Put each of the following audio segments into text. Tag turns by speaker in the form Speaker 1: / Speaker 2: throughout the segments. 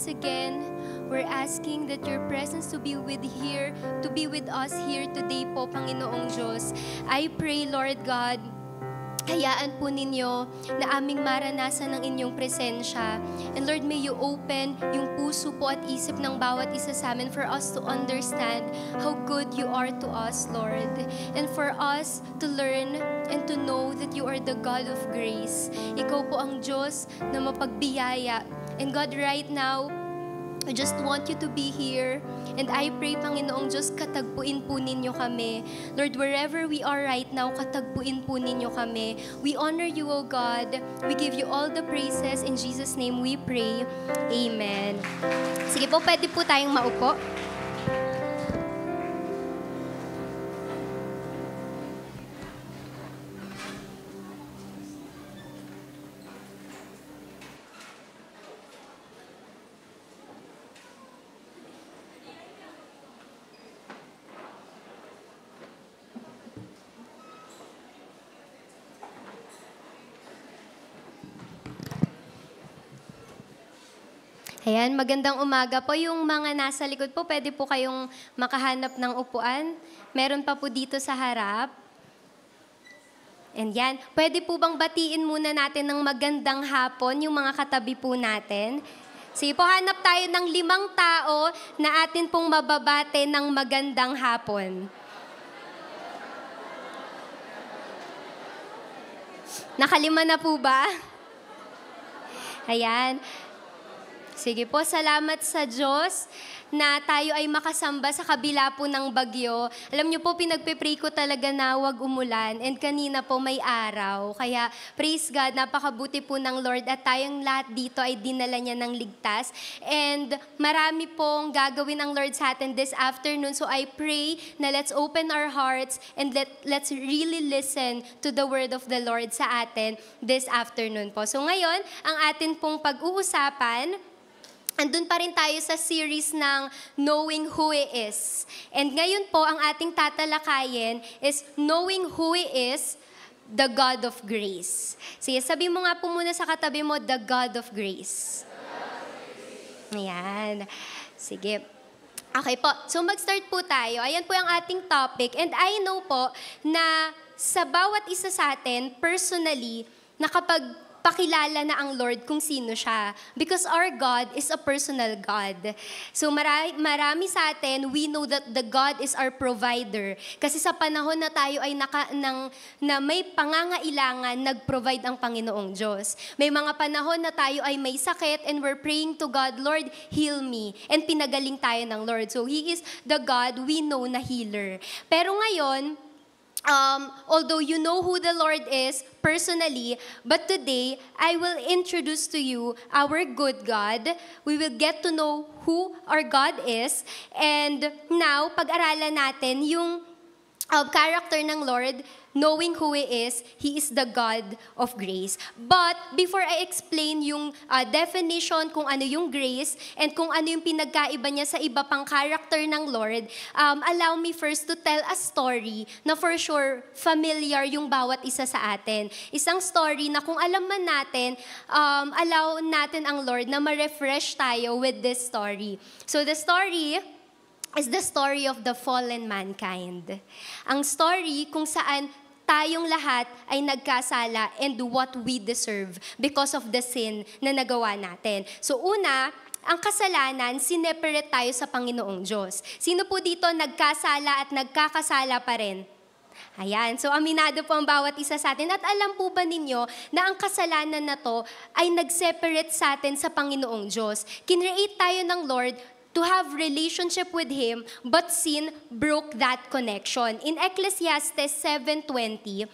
Speaker 1: Again, we're asking that your presence to be with us here today po, Panginoong Diyos. I pray, Lord God, hayaan po ninyo na aming maranasan ng inyong presensya. And Lord, may you open yung puso po at isip ng bawat isa sa amin for us to understand how good you are to us, Lord. And for us to learn and to know that you are the God of grace. Ikaw po ang Diyos na mapagbiyaya. And God, right now, I just want you to be here. And I pray, Panginoong Diyos, katagpuin po ninyo kami. Lord, wherever we are right now, katagpuin po ninyo kami. We honor you, O God. We give you all the praises. In Jesus' name we pray. Amen. Sige po, pwede po tayong maupo. Ayan, magandang umaga po. Yung mga nasa likod po, pwede po kayong makahanap ng upuan. Meron pa po dito sa harap. And yan, pwede po bang batiin muna natin ng magandang hapon yung mga katabi po natin? Sige po, hanap tayo ng 5 tao na atin pong mababate ng magandang hapon. Nakalima na po ba? Ayan. Sige po, salamat sa Diyos na tayo ay makasamba sa kabila po ng bagyo. Alam niyo po, pinagpipray ko talaga na wag umulan and kanina po may araw. Kaya praise God, napakabuti po ng Lord at tayong lahat dito ay dinala niya ng ligtas. And marami pong gagawin ang Lord sa atin this afternoon. So I pray na let's open our hearts and let's really listen to the word of the Lord sa atin this afternoon po. So ngayon, ang atin pong pag-uusapan, andun pa rin tayo sa series ng Knowing Who He Is. And ngayon po, ang ating tatalakayin is Knowing Who He Is, the God of Grace. Sige, sabi mo nga po muna sa katabi mo, the God of Grace. Ayan. Sige. Okay po. So mag-start po tayo. Ayan po ang ating topic. And I know po na sa bawat isa sa atin, personally, pakilala na ang Lord kung sino siya. Because our God is a personal God. So marami sa atin, we know that the God is our provider. Kasi sa panahon na tayo ay na may pangangailangan, nag-provide ang Panginoong Diyos. May mga panahon na tayo ay may sakit and we're praying to God, Lord, heal me. And pinagaling tayo ng Lord. So He is the God we know na healer. Pero ngayon, although you know who the Lord is personally, but today, I will introduce to you our good God. We will get to know who our God is. And now, pag-aralan natin yung character ng Lord, knowing who He is the God of grace. But before I explain yung definition kung ano yung grace and kung ano yung pinagkaiba niya sa iba pang character ng Lord, allow me first to tell a story na for sure familiar yung bawat isa sa atin. Isang story na kung alam man natin, allow natin ang Lord na ma-refresh tayo with this story. So the story is the story of the fallen mankind. Ang story kung saan tayong lahat ay nagkasala and what we deserve because of the sin na nagawa natin. So una, ang kasalanan, sineparate tayo sa Panginoong Diyos. Sino po dito nagkasala at nagkakasala pa rin? Ayan, so aminado po ang bawat isa sa atin. At alam po ba ninyo na ang kasalanan na to ay nag-separate sa atin sa Panginoong Diyos? Kinreate tayo ng Lord to have relationship with Him, but sin broke that connection. In Ecclesiastes 7:20,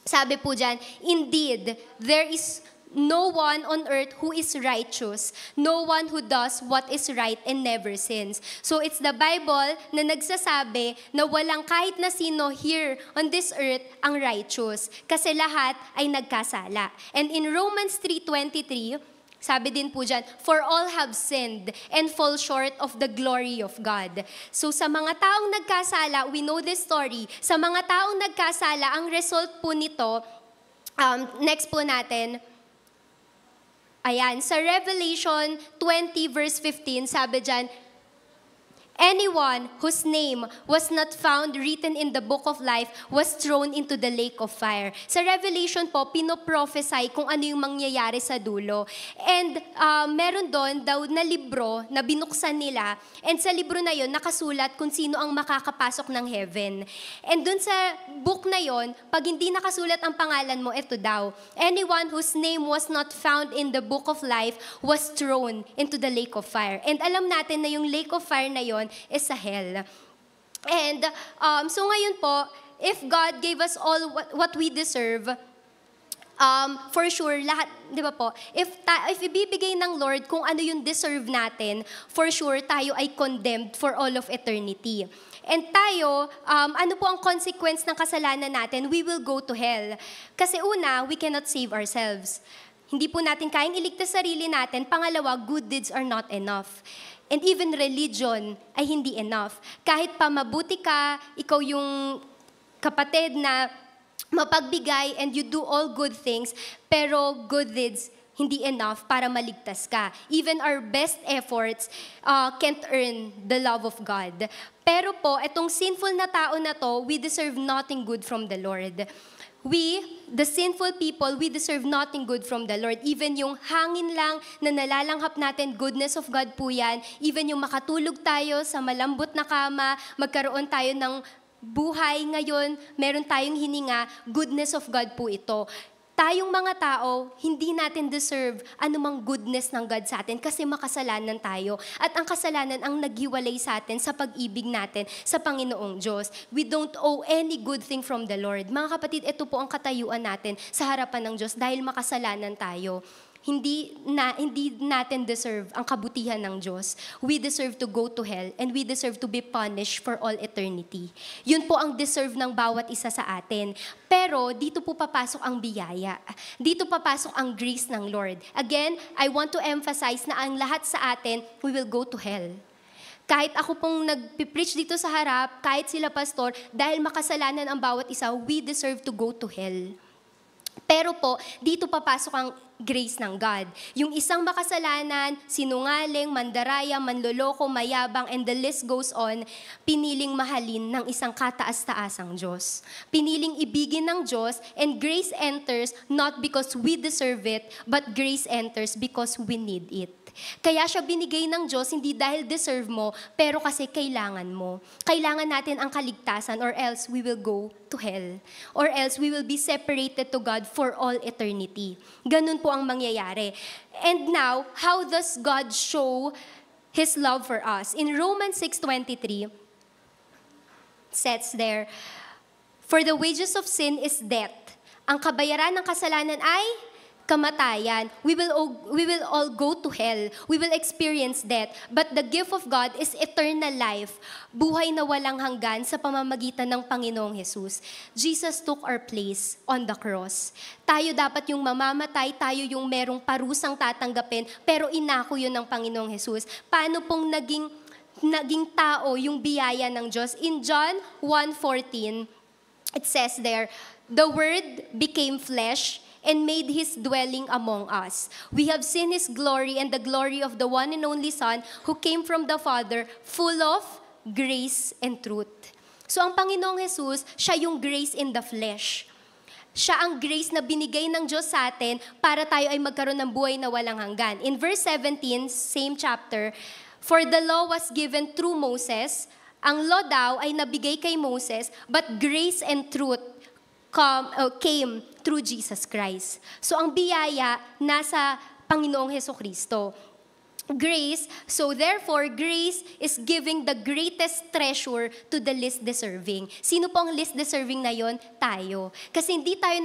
Speaker 1: sabi po dyan, indeed, there is no one on earth who is righteous, no one who does what is right and never sins. So it's the Bible na nagsasabi na walang kahit na sino here on this earth ang righteous, kasi lahat ay nagkasala. And in Romans 3:23, sabi din po dyan, for all have sinned and fall short of the glory of God. So sa mga taong nagkasala, we know this story, sa mga taong nagkasala, ang result po nito, next po natin, Ayan, sa Revelation 20 verse 15, sabi dyan, anyone whose name was not found written in the book of life was thrown into the lake of fire. Sa Revelation po, pinoprophesy kung ano yung mangyayari sa dulo. And meron doon daw na libro na binuksan nila. And sa libro na yon nakasulat kung sino ang makakapasok ng heaven. And doon sa book na yon, pag hindi nakasulat ang pangalan mo, ito daw. Anyone whose name was not found in the book of life was thrown into the lake of fire. And alam natin na yung lake of fire na yon is sa hell. And so ngayon po, if God gave us all what we deserve, for sure, lahat, di ba po, if ibibigay ng Lord kung ano yung deserve natin, for sure, tayo ay condemned for all of eternity. And tayo, ano po ang consequence ng kasalanan natin? We will go to hell. Kasi una, we cannot save ourselves. Hindi po natin kayang iligtas sarili natin. Pangalawa, good deeds are not enough. And even religion ay hindi enough. Kahit pa mabuti ka, ikaw yung kapatid na mapagbigay and you do all good things, pero good deeds hindi enough para maligtas ka. Even our best efforts can't earn the love of God. Pero po, itong sinful na tao na to, we deserve nothing good from the Lord. We, the sinful people, we deserve nothing good from the Lord. Even yung hangin lang na nalalanghap natin, goodness of God po yan. Even yung makatulog tayo sa malambot na kama, magkaroon tayo ng buhay ngayon, meron tayong hininga, goodness of God po ito. Tayong mga tao, hindi natin deserve anumang goodness ng God sa atin kasi makasalanan tayo. At ang kasalanan ang naghiwalay sa atin sa pag-ibig natin sa Panginoong Diyos. We don't owe any good thing from the Lord. Mga kapatid, ito po ang katayuan natin sa harapan ng Diyos dahil makasalanan tayo. Hindi natin deserve ang kabutihan ng Diyos. We deserve to go to hell and we deserve to be punished for all eternity. Yun po ang deserve ng bawat isa sa atin. Pero dito po papasok ang biyaya. Dito papasok ang grace ng Lord. Again, I want to emphasize na ang lahat sa atin, we will go to hell. Kahit ako pong nagpipreach dito sa harap, kahit sila pastor, dahil makasalanan ang bawat isa, we deserve to go to hell. Pero po, dito papasok ang grace ng God. Yung isang makasalanan, sinungaling, mandaraya, manloloko, mayabang, and the list goes on, piniling mahalin ng isang kataas-taasang Diyos. Piniling ibigin ng Diyos, and grace enters not because we deserve it, but grace enters because we need it. Kaya siya binigay ng Diyos, hindi dahil deserve mo, pero kasi kailangan mo. Kailangan natin ang kaligtasan or else we will go to hell. Or else we will be separated to God for all eternity. Ganun po ang mangyayari. And now, how does God show His love for us? In Romans 6:23, says there, "For the wages of sin is death." Ang kabayaran ng kasalanan ay kamatayan. We will all go to hell. We will experience death. But the gift of God is eternal life. Buhay na walang hanggan sa pamamagitan ng Panginoong Jesus. Jesus took our place on the cross. Tayo dapat yung mamamatay, tayo yung merong parusang tatanggapin, pero inako yun ng Panginoong Jesus. Paano pong naging tao yung biyaya ng Diyos? In John 1:14, it says there, "The Word became flesh and made His dwelling among us. We have seen His glory and the glory of the one and only Son who came from the Father, full of grace and truth." So ang Panginoong Jesus, siya yung grace in the flesh. Siya ang grace na binigay ng Diyos sa atin para tayo ay magkaroon ng buhay na walang hanggan. In verse 17, same chapter, "For the law was given through Moses." Ang law daw ay nabigay kay Moses, but grace and truth came through Jesus Christ. So ang biyaya nasa Panginoong Hesukristo. Grace, so therefore, grace is giving the greatest treasure to the least deserving. Sino po ang least deserving na yon? Tayo. Kasi hindi tayo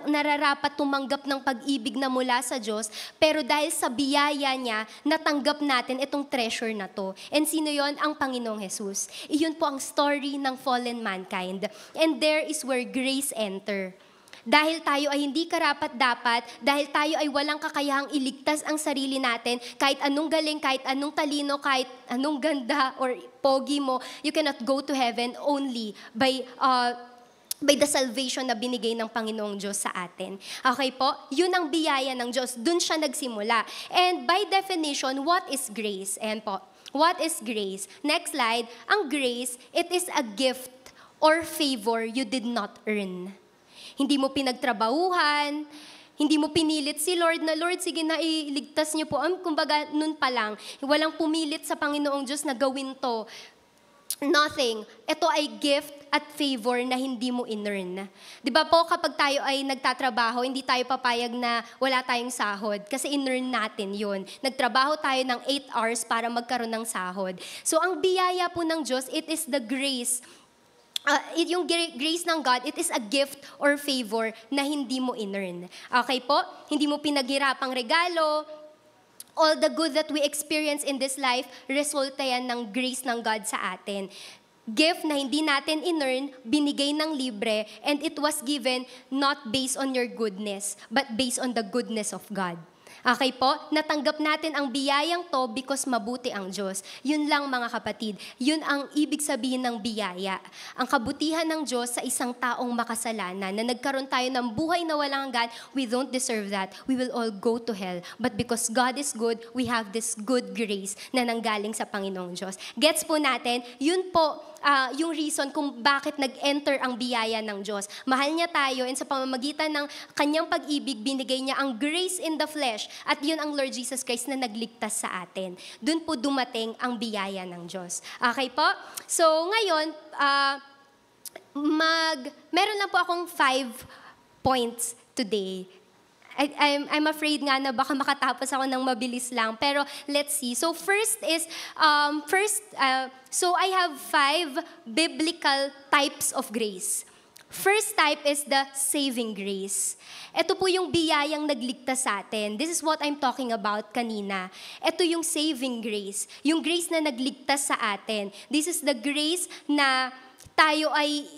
Speaker 1: nararapat tumanggap ng pag-ibig na mula sa Diyos, pero dahil sa biyaya niya, natanggap natin itong treasure na to. And sino yon? Ang Panginoong Jesus. Iyon po ang story ng fallen mankind. And there is where grace enter. Dahil tayo ay hindi karapat-dapat, dahil tayo ay walang kakayahang iligtas ang sarili natin, kahit anong galing, kahit anong talino, kahit anong ganda or pogi mo, you cannot go to heaven only by by the salvation na binigay ng Panginoong Diyos sa atin. Okay po? Yun ang biyaya ng Diyos. Dun siya nagsimula. And by definition, what is grace? Ayan po. What is grace? Next slide. Ang grace, it is a gift or favor you did not earn. Hindi mo pinagtrabahuhan, hindi mo pinilit si Lord na, Lord, sige na, iligtas niyo po. Kumbaga, nun pa lang, walang pumilit sa Panginoong Diyos na gawin to. Nothing. Ito ay gift at favor na hindi mo in-earn. Di ba po, kapag tayo ay nagtatrabaho, hindi tayo papayag na wala tayong sahod kasi in-earn natin yun. Nagtrabaho tayo ng 8 hours para magkaroon ng sahod. So, ang biyaya po ng Diyos, it is the grace. Yung grace ng God, it is a gift or favor na hindi mo in-earn. Okay po? Hindi mo pinaghirapang regalo. All the good that we experience in this life, resulta yan ng grace ng God sa atin. Gift na hindi natin in-earn, binigay ng libre, and it was given not based on your goodness, but based on the goodness of God. Okay po? Natanggap natin ang biyayang to because mabuti ang Diyos. Yun lang mga kapatid. Yun ang ibig sabihin ng biyaya. Ang kabutihan ng Diyos sa isang taong makasalanan na nagkaroon tayo ng buhay na walang hanggan, we don't deserve that. We will all go to hell. But because God is good, we have this good grace na nanggaling sa Panginoong Diyos. Gets po natin? Yun po yung reason kung bakit nag-enter ang biyaya ng Diyos. Mahal niya tayo and sa pamamagitan ng kanyang pag-ibig, binigay niya ang grace in the flesh. At yun ang Lord Jesus Christ na nagligtas sa atin. Doon po dumating ang biyaya ng Diyos. Okay po? So ngayon, meron lang po akong 5 points today. I'm afraid nga na baka makatapos ako ng mabilis lang. Pero let's see. So first is, so I have 5 biblical types of grace. First type is the saving grace. Ito po yung biyayang nagligtas sa atin. This is what I'm talking about kanina. Ito yung saving grace. Yung grace na nagligtas sa atin. This is the grace na tayo ay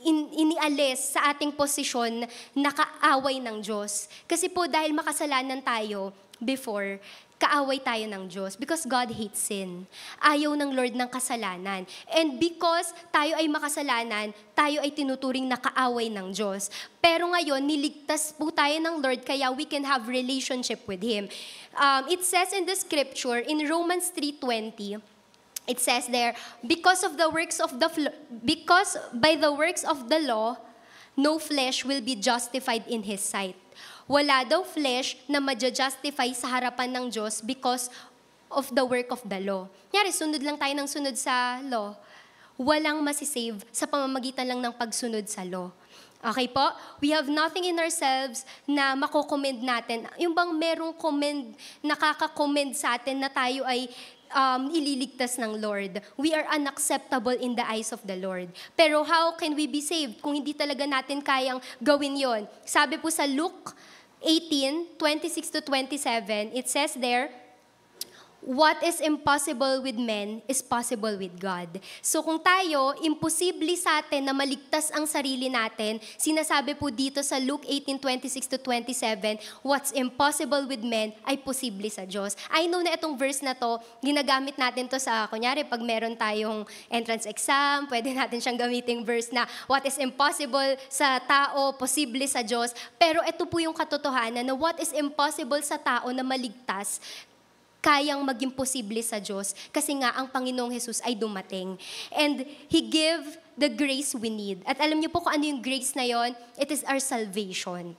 Speaker 1: inialis sa ating posisyon na kaaway ng Diyos. Kasi po dahil makasalanan tayo before, kaaway tayo ng Diyos because God hates sin. Ayaw ng Lord ng kasalanan. And because tayo ay makasalanan, tayo ay tinuturing na kaaway ng Diyos. Pero ngayon, niligtas po tayo ng Lord kaya we can have relationship with Him. It says in the scripture, in Romans 3:20, it says there, because by the works of the law, no flesh will be justified in His sight. Wala daw flesh na ma-justify sa harapan ng Diyos because of the work of the law. Nyari, sunod lang tayo ng sunod sa law. Walang masisave sa pamamagitan lang ng pagsunod sa law. Okay po? We have nothing in ourselves na mako-commend natin. Yung bang merong nakaka-commend sa atin na tayo ay ililigtas ng Lord. We are unacceptable in the eyes of the Lord. Pero how can we be saved kung hindi talaga natin kayang gawin yon? Sabi po sa Luke 18:26-27, it says there, what is impossible with men is possible with God. So kung tayo, imposible sa atin na maligtas ang sarili natin, sinasabi po dito sa Luke 18:26-27, what's impossible with men ay posible sa Diyos. I know na itong verse na to, ginagamit natin to sa, kunyari, pag meron tayong entrance exam, pwede natin siyang gamiting verse na what is impossible sa tao, posible sa Diyos. Pero ito po yung katotohanan na what is impossible sa tao na maligtas, kayang maging posible sa Diyos kasi nga ang Panginoong Jesus ay dumating. And He gave the grace we need. At alam niyo po kung ano yung grace na yon? It is our salvation.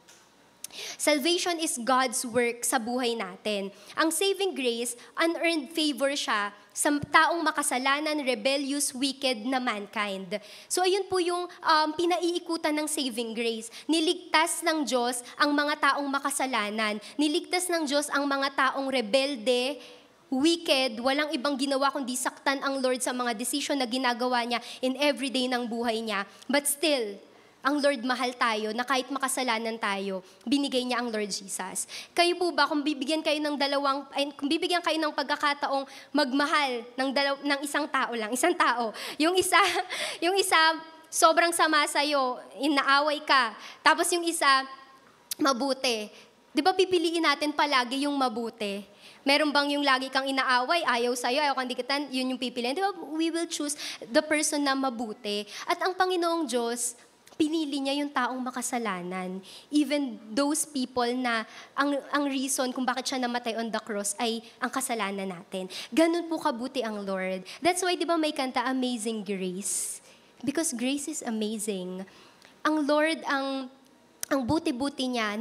Speaker 1: Salvation is God's work sa buhay natin. Ang saving grace, unearned favor siya sa taong makasalanan, rebellious, wicked na mankind. So ayun po yung pinaiikutan ng saving grace. Niligtas ng Diyos ang mga taong makasalanan. Niligtas ng Diyos ang mga taong rebelde, wicked, walang ibang ginawa kundi saktan ang Lord sa mga decision na ginagawa niya in everyday ng buhay niya. But still, ang Lord mahal tayo, na kahit makasalanan tayo, binigay niya ang Lord Jesus. Kayo po ba, kung bibigyan kayo ng pagkakataong magmahal ng isang tao lang, isang tao, yung isa sobrang sama sa'yo, inaaway ka, tapos yung isa, mabuti. Di ba pipiliin natin palagi yung mabuti? Meron bang yung lagi kang inaaway, ayaw sa'yo, ayaw kang dikitan, yun yung pipiliin? Di ba we will choose the person na mabuti? At ang Panginoong Diyos, pinili niya yung taong makasalanan. Even those people na ang reason kung bakit siya namatay on the cross ay ang kasalanan natin. Ganun po kabuti ang Lord. That's why, di ba may kanta, Amazing Grace? Because grace is amazing. Ang Lord, ang buti-buti niya,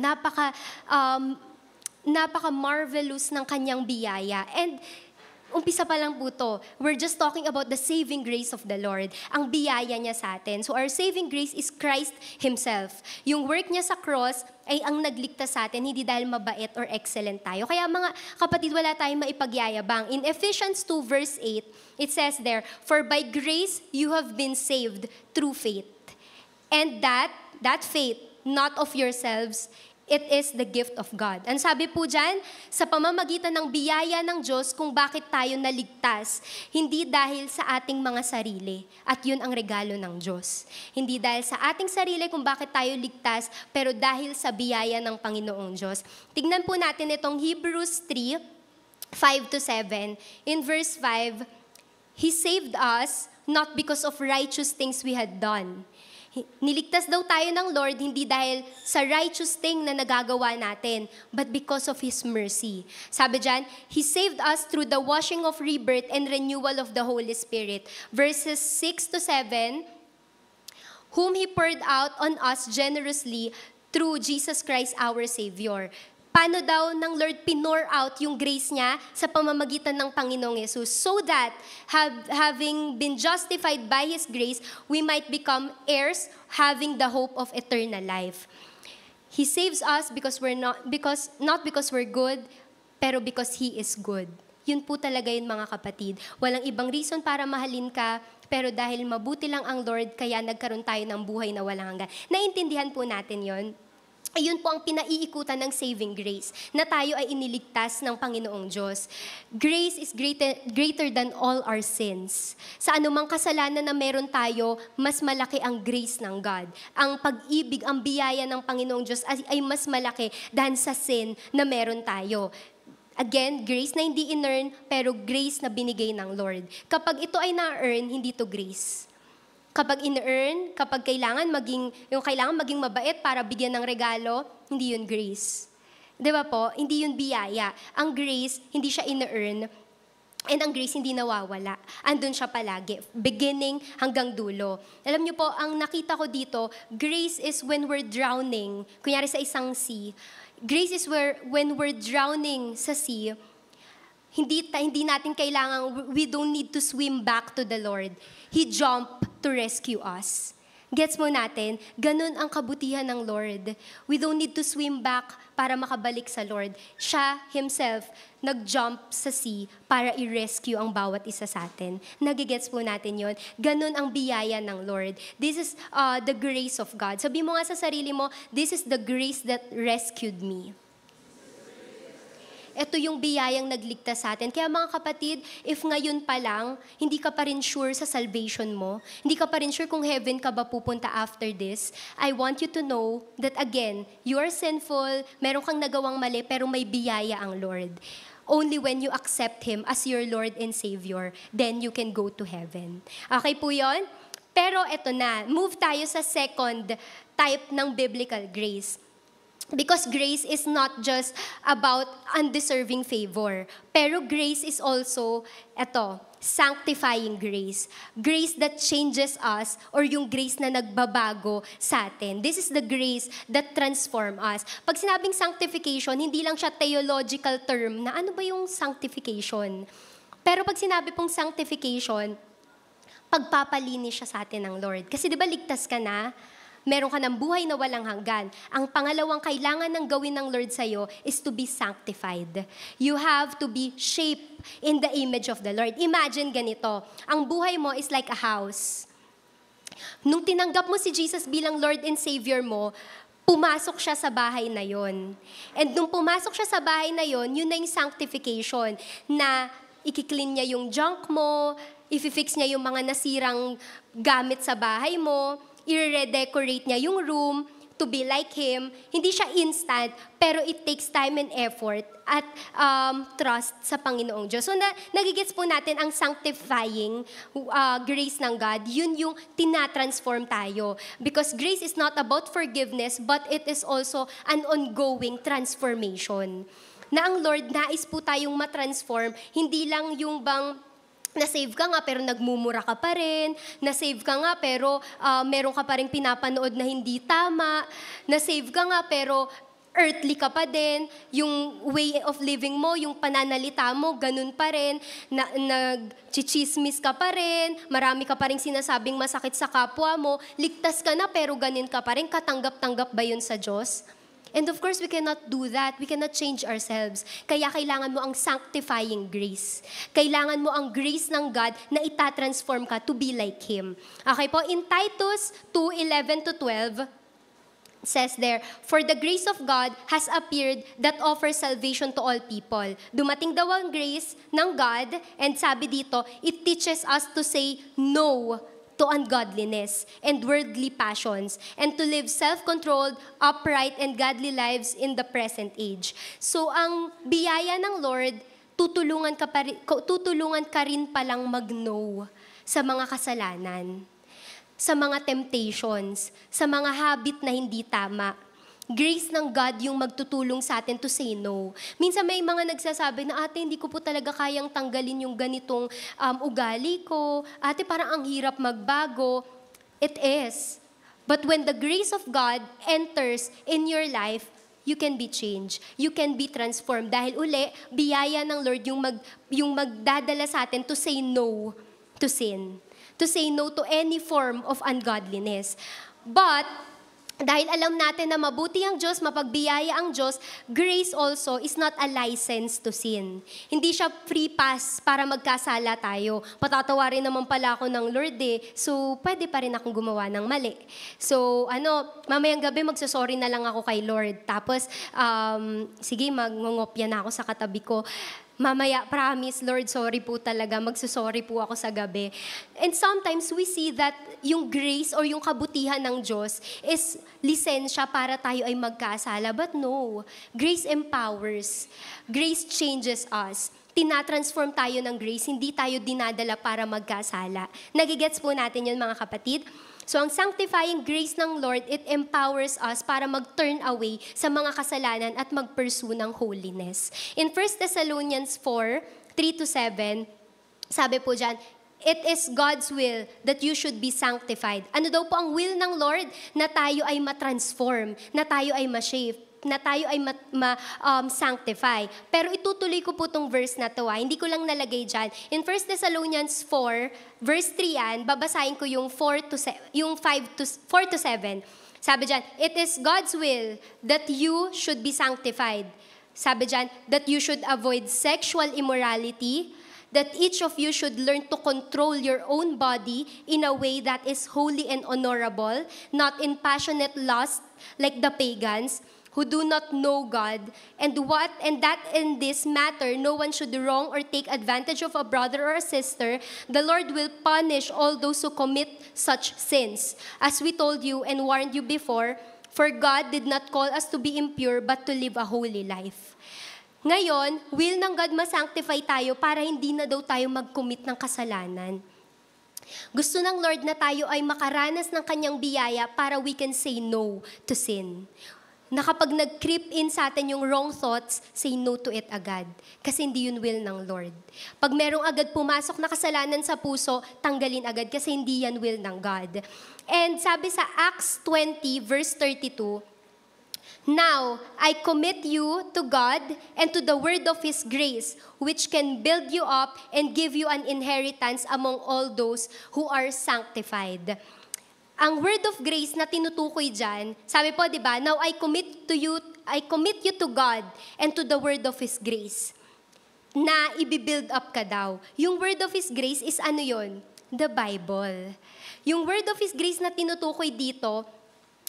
Speaker 1: napaka-marvelous ng kanyang biyaya. And umpisa pa lang po to. We're just talking about the saving grace of the Lord. Ang biyaya niya sa atin. So our saving grace is Christ Himself. Yung work niya sa cross ay ang nagligtas sa atin, hindi dahil mabait or excellent tayo. Kaya mga kapatid, wala tayong maipagyayabang. In Ephesians 2 verse 8, it says there, "For by grace you have been saved through faith. And that faith, not of yourselves, it is the gift of God." Ang sabi po dyan, sa pamamagitan ng biyaya ng Diyos kung bakit tayo naligtas, hindi dahil sa ating mga sarili, at yun ang regalo ng Diyos. Hindi dahil sa ating sarili kung bakit tayo ligtas, pero dahil sa biyaya ng Panginoong Diyos. Tignan po natin itong Hebrews 3, 5-7. In verse 5, He saved us not because of righteous things we had done. Niligtas daw tayo ng Lord hindi dahil sa righteous thing na nagagawa natin, but because of His mercy. Sabi dyan, He saved us through the washing of rebirth and renewal of the Holy Spirit. Verses 6-7, whom He poured out on us generously through Jesus Christ our Savior. Paano daw ng Lord pinore out yung grace niya sa pamamagitan ng Panginoong Yesus so that having been justified by His grace, we might become heirs having the hope of eternal life. He saves us not because we're good, pero because He is good. Yun po talaga yun, mga kapatid. Walang ibang reason para mahalin ka, pero dahil mabuti lang ang Lord, kaya nagkaroon tayo ng buhay na walang hanggan. Naintindihan po natin yon. Ayun po ang pinaiikutan ng saving grace, na tayo ay iniligtas ng Panginoong Diyos. Grace is greater than all our sins. Sa anumang kasalanan na meron tayo, mas malaki ang grace ng God. Ang pag-ibig, ang biyaya ng Panginoong Diyos ay mas malaki dahil sa sin na meron tayo. Again, grace na hindi in-earn, pero grace na binigay ng Lord. Kapag ito ay na-earn, hindi to grace. Kapag in-earn, kapag kailangan maging mabait para bigyan ng regalo, hindi yun grace. Di ba po? Hindi yun biyaya. Ang grace, hindi siya in-earn. And ang grace hindi nawawala. Andun siya palagi. Beginning hanggang dulo. Alam niyo po, ang nakita ko dito, grace is when we're drowning. Kunyari sa isang sea. Grace is when we're drowning sa sea, hindi natin kailangan, we don't need to swim back to the Lord. He jumped to rescue us. Gets mo natin? Ganun ang kabutihan ng Lord. We don't need to swim back para makabalik sa Lord. Siya Himself nag-jump sa sea para i-rescue ang bawat isa sa atin. Nagigets po natin yon. Ganun ang biyaya ng Lord. This is the grace of God. Sabi mo nga sa sarili mo, this is the grace that rescued me. Ito yung biyayang nagligtas sa atin. Kaya mga kapatid, if ngayon pa lang, hindi ka pa rin sure sa salvation mo, hindi ka pa rin sure kung heaven ka ba pupunta after this, I want you to know that again, you are sinful, meron kang nagawang mali, pero may biyaya ang Lord. Only when you accept Him as your Lord and Savior, then you can go to heaven. Okay po yun? Pero eto na, move tayo sa second type ng biblical grace. Because grace is not just about undeserving favor. Pero grace is also, sanctifying grace. Grace that changes us, or yung grace na nagbabago sa atin. This is the grace that transform us. Pag sinabing sanctification, hindi lang siya theological term na ano ba yung sanctification. Pero pag sinabi pong sanctification, pagpapalinis siya sa atin ng Lord. Kasi di ba ligtas ka na? Meron ka ng buhay na walang hanggan. Ang pangalawang kailangan ng gawin ng Lord sa'yo is to be sanctified. You have to be shaped in the image of the Lord. Imagine ganito, ang buhay mo is like a house. Nung tinanggap mo si Jesus bilang Lord and Savior mo, pumasok siya sa bahay na yon. And nung pumasok siya sa bahay na yon, yun na yung sanctification, na i-clean niya yung junk mo, i-fix niya yung mga nasirang gamit sa bahay mo, i-redecorate niya yung room, to be like Him. Hindi siya instant, pero it takes time and effort at trust sa Panginoong Diyos. So nagigets po natin ang sanctifying grace ng God. Yun yung tinatransform tayo. Because grace is not about forgiveness, but it is also an ongoing transformation. Na ang Lord, nais po tayong matransform, hindi lang yung bang na-save ka nga pero nagmumura ka pa rin, na-save ka nga pero meron ka pa rin pinapanood na hindi tama, na-save ka nga pero earthly ka pa din, yung way of living mo, yung pananalita mo, ganun pa rin, nag-chichismis ka pa rin, marami ka pa rin sinasabing masakit sa kapwa mo, ligtas ka na pero ganun ka pa rin, katanggap-tanggap ba yun sa Diyos? And of course, we cannot do that. We cannot change ourselves. Kaya kailangan mo ang sanctifying grace. Kailangan mo ang grace ng God na itatransform ka to be like Him. Okay po, in Titus 2:11-12, says there, "For the grace of God has appeared that offers salvation to all people." Dumating daw ang grace ng God, and sabi dito, it teaches us to say no to ungodliness and worldly passions, and to live self-controlled, upright, and godly lives in the present age. So ang biyaya ng Lord, tutulungan ka rin palang mag-no sa mga kasalanan, sa mga temptations, sa mga habit na hindi tama. Grace ng God yung magtutulong sa atin to say no. Minsan may mga nagsasabi na, ate, hindi ko po talaga kayang tanggalin yung ganitong ugali ko. Ate, parang ang hirap magbago. It is. But when the grace of God enters in your life, you can be changed. You can be transformed. Dahil uli, biyaya ng Lord yung magdadala sa atin to say no to sin. To say no to any form of ungodliness. But dahil alam natin na mabuti ang Diyos, mapagbiyaya ang Diyos, grace also is not a license to sin. Hindi siya free pass para magkasala tayo. Patatawarin naman pala ako ng Lord so pwede pa rin akong gumawa ng mali. So mamayang gabi magsasorry na lang ako kay Lord. Tapos, sige, magngongopya na ako sa katabi ko. Mamaya, promise, Lord, sorry po talaga, magsusorry po ako sa gabi. And sometimes we see that yung grace or yung kabutihan ng Diyos is lisensya para tayo ay magkasala. But no, grace empowers. Grace changes us. Tinatransform tayo ng grace, hindi tayo dinadala para magkasala. Nagigets po natin yun, mga kapatid? So ang sanctifying grace ng Lord, it empowers us para mag-turn away sa mga kasalanan at mag-pursue ng holiness. In 1 Thessalonians 4:3-7, sabi po dyan, it is God's will that you should be sanctified. Ano daw po ang will ng Lord? Na tayo ay matransform, na tayo ay ma-shape, na tayo ay sanctify. Pero itutuloy ko po itong verse na to. Hindi ko lang nalagay dyan. In 1 Thessalonians 4, verse 3 yan, babasahin ko yung 4-7. Sabi dyan, it is God's will that you should be sanctified. Sabi dyan, that you should avoid sexual immorality, that each of you should learn to control your own body in a way that is holy and honorable, not in passionate lust like the pagans, who do not know God, and that in this matter no one should wrong or take advantage of a brother or a sister. The Lord will punish all those who commit such sins. As we told you and warned you before, for God did not call us to be impure, but to live a holy life. Ngayon, will ng God masanctify tayo para hindi na daw tayo mag-commit ng kasalanan. Gusto ng Lord na tayo ay makaranas ng kanyang biyaya para we can say no to sin. Na kapag nag-creep in sa atin yung wrong thoughts, say no to it agad. Kasi hindi yun will ng Lord. Pag merong agad pumasok na kasalanan sa puso, tanggalin agad kasi hindi yan will ng God. And sabi sa Acts 20 verse 32, "Now, I commit you to God and to the word of His grace, which can build you up and give you an inheritance among all those who are sanctified." Ang word of grace na tinutukoy dyan, sabi po, di ba, "Now I commit you to God and to the word of His grace." Na i-build up ka daw. Yung word of His grace is ano yon? The Bible. Yung word of His grace na tinutukoy dito,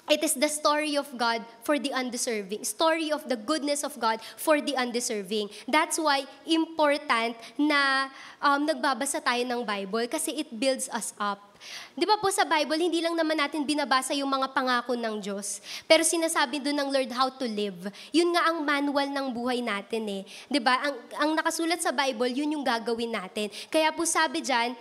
Speaker 1: It is the story of God for the undeserving. Story of the goodness of God for the undeserving. That's why important na nagbabasa tayo ng Bible kasi it builds us up. Di ba po sa Bible, hindi lang naman natin binabasa yung mga pangako ng Diyos. Pero sinasabi doon ng Lord how to live. Yun nga ang manual ng buhay natin eh. Di ba? Ang nakasulat sa Bible, yun yung gagawin natin. Kaya po sabi dyan,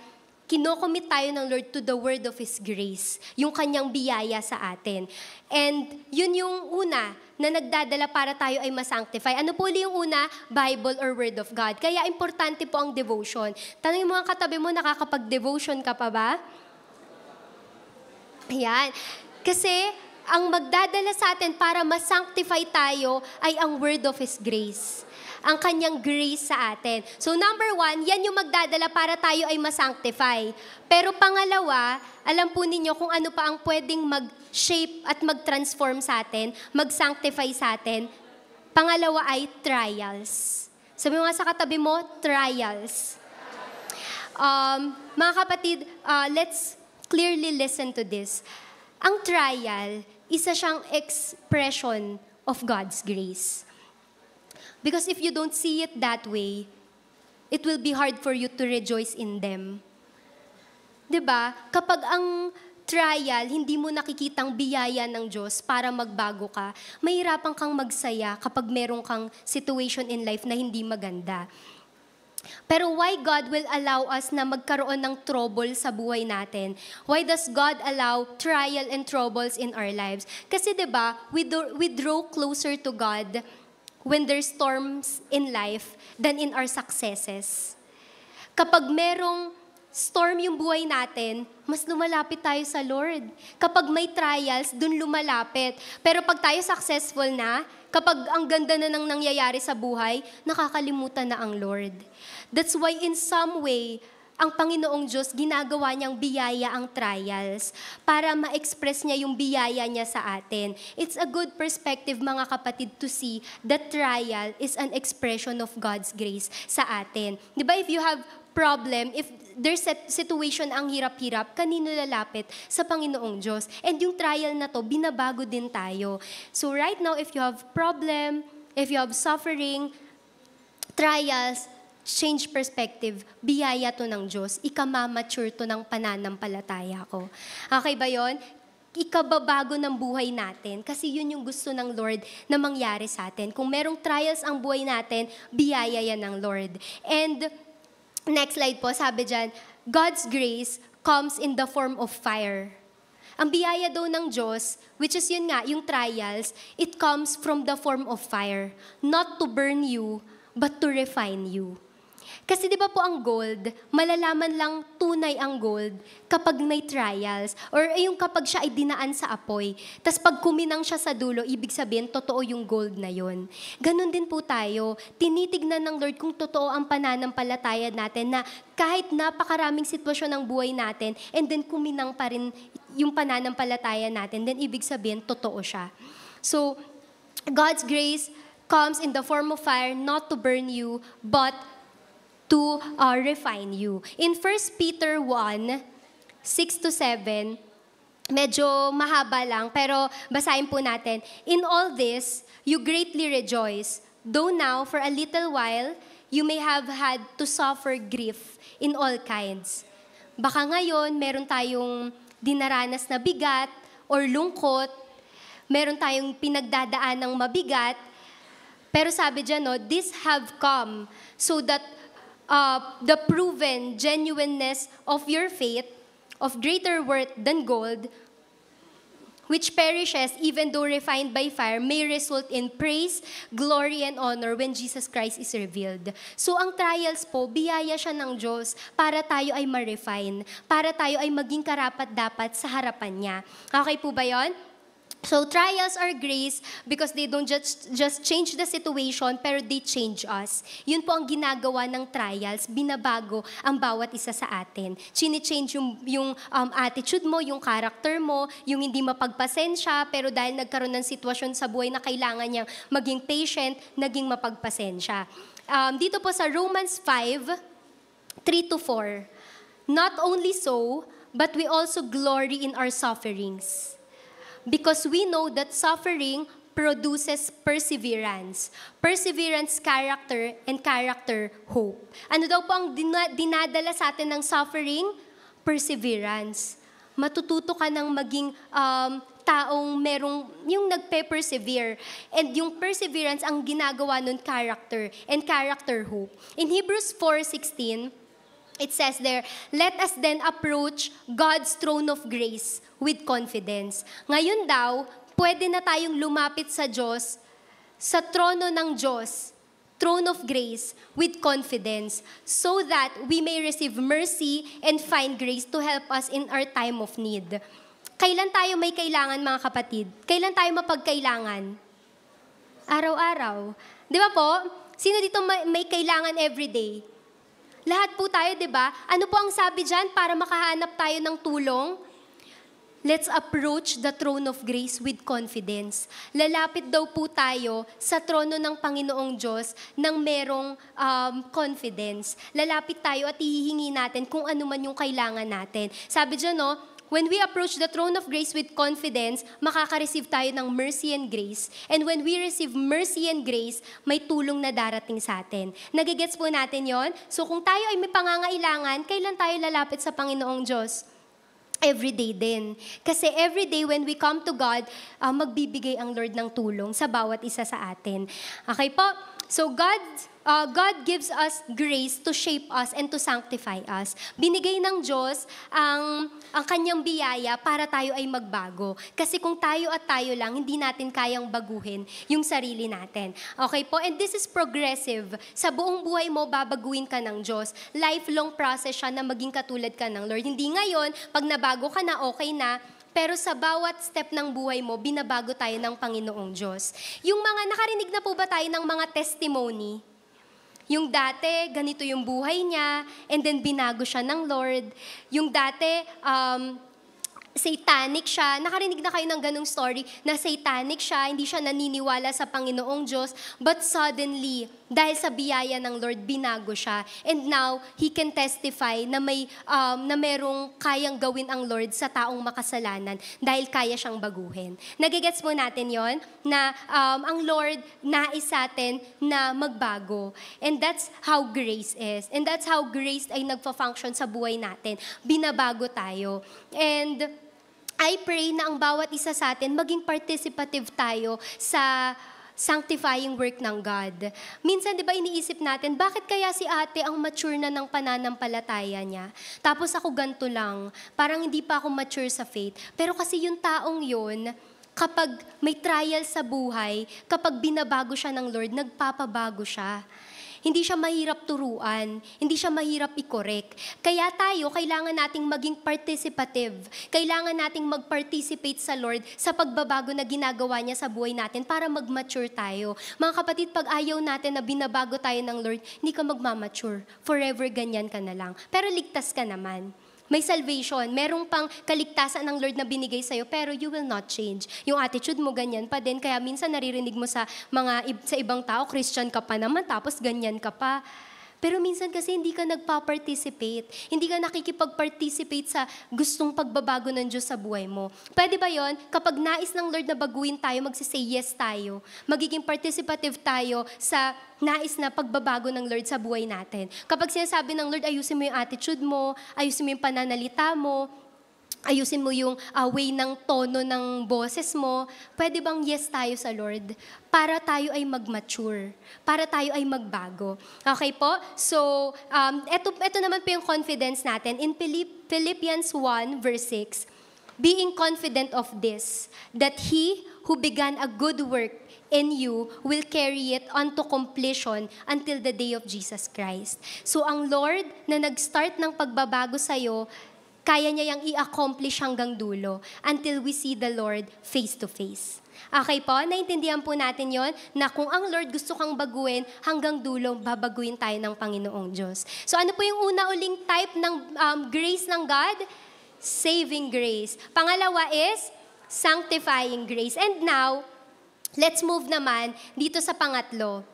Speaker 1: kinocommit tayo ng Lord to the word of His grace, yung kanyang biyaya sa atin. And yun yung una na nagdadala para tayo ay masanctify. Ano po yung una? Bible or Word of God. Kaya importante po ang devotion. Tanungin mo ang katabi mo, nakakapag-devotion ka pa ba? Ayan. Kasi ang magdadala sa atin para masanctify tayo ay ang word of His grace. Ang kanyang grace sa atin. So number 1, yan yung magdadala para tayo ay masanctify. Pero pangalawa, alam po ninyo kung ano pa ang pwedeng mag-shape at mag-transform sa atin, mag-sanctify sa atin. Pangalawa ay trials. Sabi mo nga sa katabi mo, trials. Mga kapatid, let's clearly listen to this. Ang trial, isa siyang expression of God's grace. Because if you don't see it that way, it will be hard for you to rejoice in them. 'Di ba? Kapag ang trial, hindi mo nakikitang biyaya ng Diyos para magbago ka, mahirapan kang magsaya kapag meron kang situation in life na hindi maganda. Pero why God will allow us na magkaroon ng trouble sa buhay natin? Why does God allow trial and troubles in our lives? Kasi 'di ba, we draw closer to God when there's storms in life than in our successes. Kapag merong storm yung buhay natin, mas lumalapit tayo sa Lord. Kapag may trials, dun lumalapit. Pero pag tayo successful na, kapag ang ganda na nang nangyayari sa buhay, nakakalimutan na ang Lord. That's why in some way, ang Panginoong Diyos, ginagawa niyang biyaya ang trials para ma-express niya yung biyaya niya sa atin. It's a good perspective, mga kapatid, to see that trial is an expression of God's grace sa atin. Di ba, if you have problem, if there's a situation ang hirap-hirap, kanino lalapit? Sa Panginoong Diyos. And yung trial na to, binabago din tayo. So right now, if you have problem, if you have suffering, trials, change perspective, biyaya to ng Diyos, ikama-mature to ng pananampalataya ko. Okay ba yun? Ikababago ng buhay natin kasi yun yung gusto ng Lord na mangyari sa atin. Kung merong trials ang buhay natin, biyaya yan ng Lord. And next slide po, sabi dyan, God's grace comes in the form of fire. Ang biyaya daw ng Diyos, which is yun nga, yung trials, it comes from the form of fire. Not to burn you, but to refine you. Kasi di ba po ang gold, malalaman lang tunay ang gold kapag may trials or yung kapag siya ay dinaan sa apoy. Tapos pag kuminang siya sa dulo, ibig sabihin, totoo yung gold na yon. Ganon din po tayo. Tinitignan ng Lord kung totoo ang pananampalataya natin na kahit napakaraming sitwasyon ng buhay natin and then kuminang pa rin yung pananampalataya natin, then ibig sabihin, totoo siya. So, God's grace comes in the form of fire not to burn you, but to refine you. In 1 Peter 1, 6-7, medyo mahaba lang, pero basahin po natin. In all this, you greatly rejoice, though now, for a little while, you may have had to suffer grief in all kinds. Baka ngayon, meron tayong dinaranas na bigat or lungkot, meron tayong pinagdadaan ng mabigat, pero sabi dyan, no, this have come so that the proven genuineness of your faith, of greater worth than gold, which perishes even though refined by fire, may result in praise, glory, and honor when Jesus Christ is revealed. So ang trials po, biyaya siya ng Diyos para tayo ay ma-refine, para tayo ay maging karapat-dapat sa harapan niya. Okay po ba yon? So trials are grace because they don't just change the situation, pero they change us. Yun po ang ginagawa ng trials, binabago ang bawat isa sa atin. Chine-change yung attitude mo, yung character mo, yung hindi mapagpasensya, pero dahil nagkaroon ng sitwasyon sa buhay na kailangan niyang maging patient, naging mapagpasensya. Dito po sa Romans 5, 3-4, not only so, but we also glory in our sufferings. because we know that suffering produces perseverance. Perseverance, character, and character, hope. Ano daw po ang dinadala sa atin ng suffering? Perseverance. Matututo ka ng maging taong merong, yung nagpe-persevere. And yung perseverance, ang ginagawa nun, character, and character, hope. In Hebrews 4:16, it says there, let us then approach God's throne of grace with confidence. Ngayon daw, pwede na tayong lumapit sa Diyos, sa trono ng Diyos, throne of grace, with confidence, so that we may receive mercy and find grace to help us in our time of need. Kailan tayo may kailangan, mga kapatid? Kailan tayo mapagkailangan? Araw-araw. Di ba po? Sino dito may kailangan everyday? Lahat po tayo, di ba? Ano po ang sabi dyan para makahanap tayo ng tulong? Let's approach the throne of grace with confidence. Lalapit daw po tayo sa trono ng Panginoong Diyos nang merong confidence. Lalapit tayo at hihingi natin kung ano man yung kailangan natin. Sabi dyan, no, when we approach the throne of grace with confidence, makaka-receive tayo ng mercy and grace. And when we receive mercy and grace, may tulong na darating sa atin. Nagigets po natin yon. So kung tayo ay may pangangailangan, kailan tayo lalapit sa Panginoong Diyos? Everyday din. Kasi everyday when we come to God, magbibigay ang Lord ng tulong sa bawat isa sa atin. Okay po? So God gives us grace to shape us and to sanctify us. Binigay ng Diyos ang kanyang biyaya para tayo ay magbago. Kasi kung tayo at tayo lang, hindi natin kayang baguhin yung sarili natin. Okay po? And this is progressive. Sa buong buhay mo, babaguhin ka ng Diyos. Lifelong process siya na maging katulad ka ng Lord. Hindi ngayon, pag nabago ka na, okay na, pero sa bawat step ng buhay mo, binabago tayo ng Panginoong Diyos. Yung mga, nakarinig na po ba tayo ng mga testimony? Yung dati, ganito yung buhay niya, and then binago siya ng Lord. Yung dati, satanic siya. Nakarinig na kayo ng ganung story na satanic siya, hindi siya naniniwala sa Panginoong Diyos, but suddenly, dahil sa biyaya ng Lord, binago siya. And now, he can testify na merong kayang gawin ang Lord sa taong makasalanan dahil kaya siyang baguhin. Nagigets mo natin yon na ang Lord nais sa atin na magbago. And that's how grace is. And that's how grace ay nagpa-function sa buhay natin. Binabago tayo. And I pray na ang bawat isa sa atin maging participative tayo sa sanctifying work ng God. Minsan, di ba, iniisip natin, bakit kaya si ate ang mature na ng pananampalataya niya? Tapos ako ganito lang, parang hindi pa ako mature sa faith. Pero kasi yung taong yun, kapag may trial sa buhay, kapag binabago siya ng Lord, nagpapabago siya. Hindi siya mahirap turuan, hindi siya mahirap i-correct. Kaya tayo, kailangan nating maging participative. Kailangan nating mag-participate sa Lord sa pagbabago na ginagawa niya sa buhay natin para mag-mature tayo. Mga kapatid, pag ayaw natin na binabago tayo ng Lord, hindi ka magmamature. Forever ganyan ka na lang. Pero ligtas ka naman. May salvation, merong pang kaligtasan ng Lord na binigay sa'yo, pero you will not change. Yung attitude mo ganyan pa din, kaya minsan naririnig mo sa ibang tao, Christian ka pa naman, tapos ganyan ka pa. Pero minsan kasi hindi ka nagpa-participate. Hindi ka nakikipag-participate sa gustong pagbabago ng Diyos sa buhay mo. Pwede ba yon? Kapag nais ng Lord na baguhin tayo, magsisay yes tayo. Magiging participative tayo sa nais na pagbabago ng Lord sa buhay natin. Kapag sinasabi ng Lord, ayusin mo yung attitude mo, ayusin mo yung pananalita mo, ayusin mo yung way ng tono ng boses mo, pwede bang yes tayo sa Lord? Para tayo ay mag-mature. Para tayo ay magbago. Okay po? So, ito naman po yung confidence natin. In Philippians 1, verse 6, being confident of this, that He who began a good work in you will carry it unto completion until the day of Jesus Christ. So, ang Lord na nag-start ng pagbabago sa'yo, kaya niya yung i-accomplish hanggang dulo until we see the Lord face to face. Okay po? Naintindihan po natin yon na kung ang Lord gusto kang baguhin, hanggang dulo, babaguhin tayo ng Panginoong Diyos. So ano po yung una-uling type ng grace ng God? Saving grace. Pangalawa is sanctifying grace. And now, let's move naman dito sa pangatlo.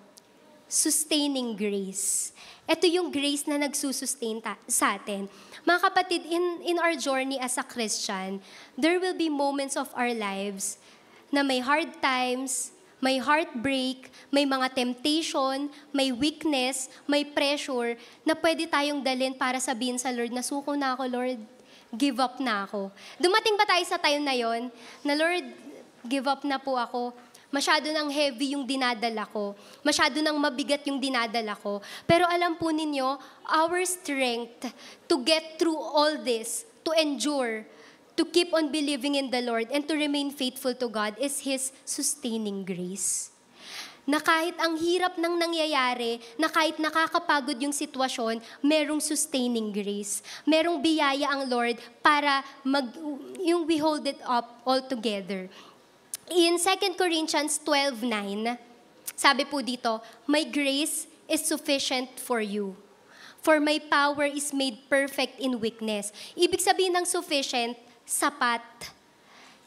Speaker 1: sustaining grace. Ito yung grace na nagsusustain sa atin. Mga kapatid, in our journey as a Christian, there will be moments of our lives na may hard times, may heartbreak, may mga temptation, may weakness, may pressure na pwede tayong dalhin para sabihin sa Lord na suko na ako, Lord. Give up na ako. Dumating ba tayo sa time na yon na Lord, give up na po ako. Masyado nang heavy yung dinadala ko. Masyado nang mabigat yung dinadala ko. Pero alam po ninyo, our strength to get through all this, to endure, to keep on believing in the Lord, and to remain faithful to God is His sustaining grace. Na kahit ang hirap ng nangyayari, na kahit nakakapagod yung sitwasyon, merong sustaining grace. Merong biyaya ang Lord para yung we hold it up all together. In 2 Corinthians 12:9, sabi po dito, "My grace is sufficient for you, for my power is made perfect in weakness." Ibig sabihin ng sufficient, sapat.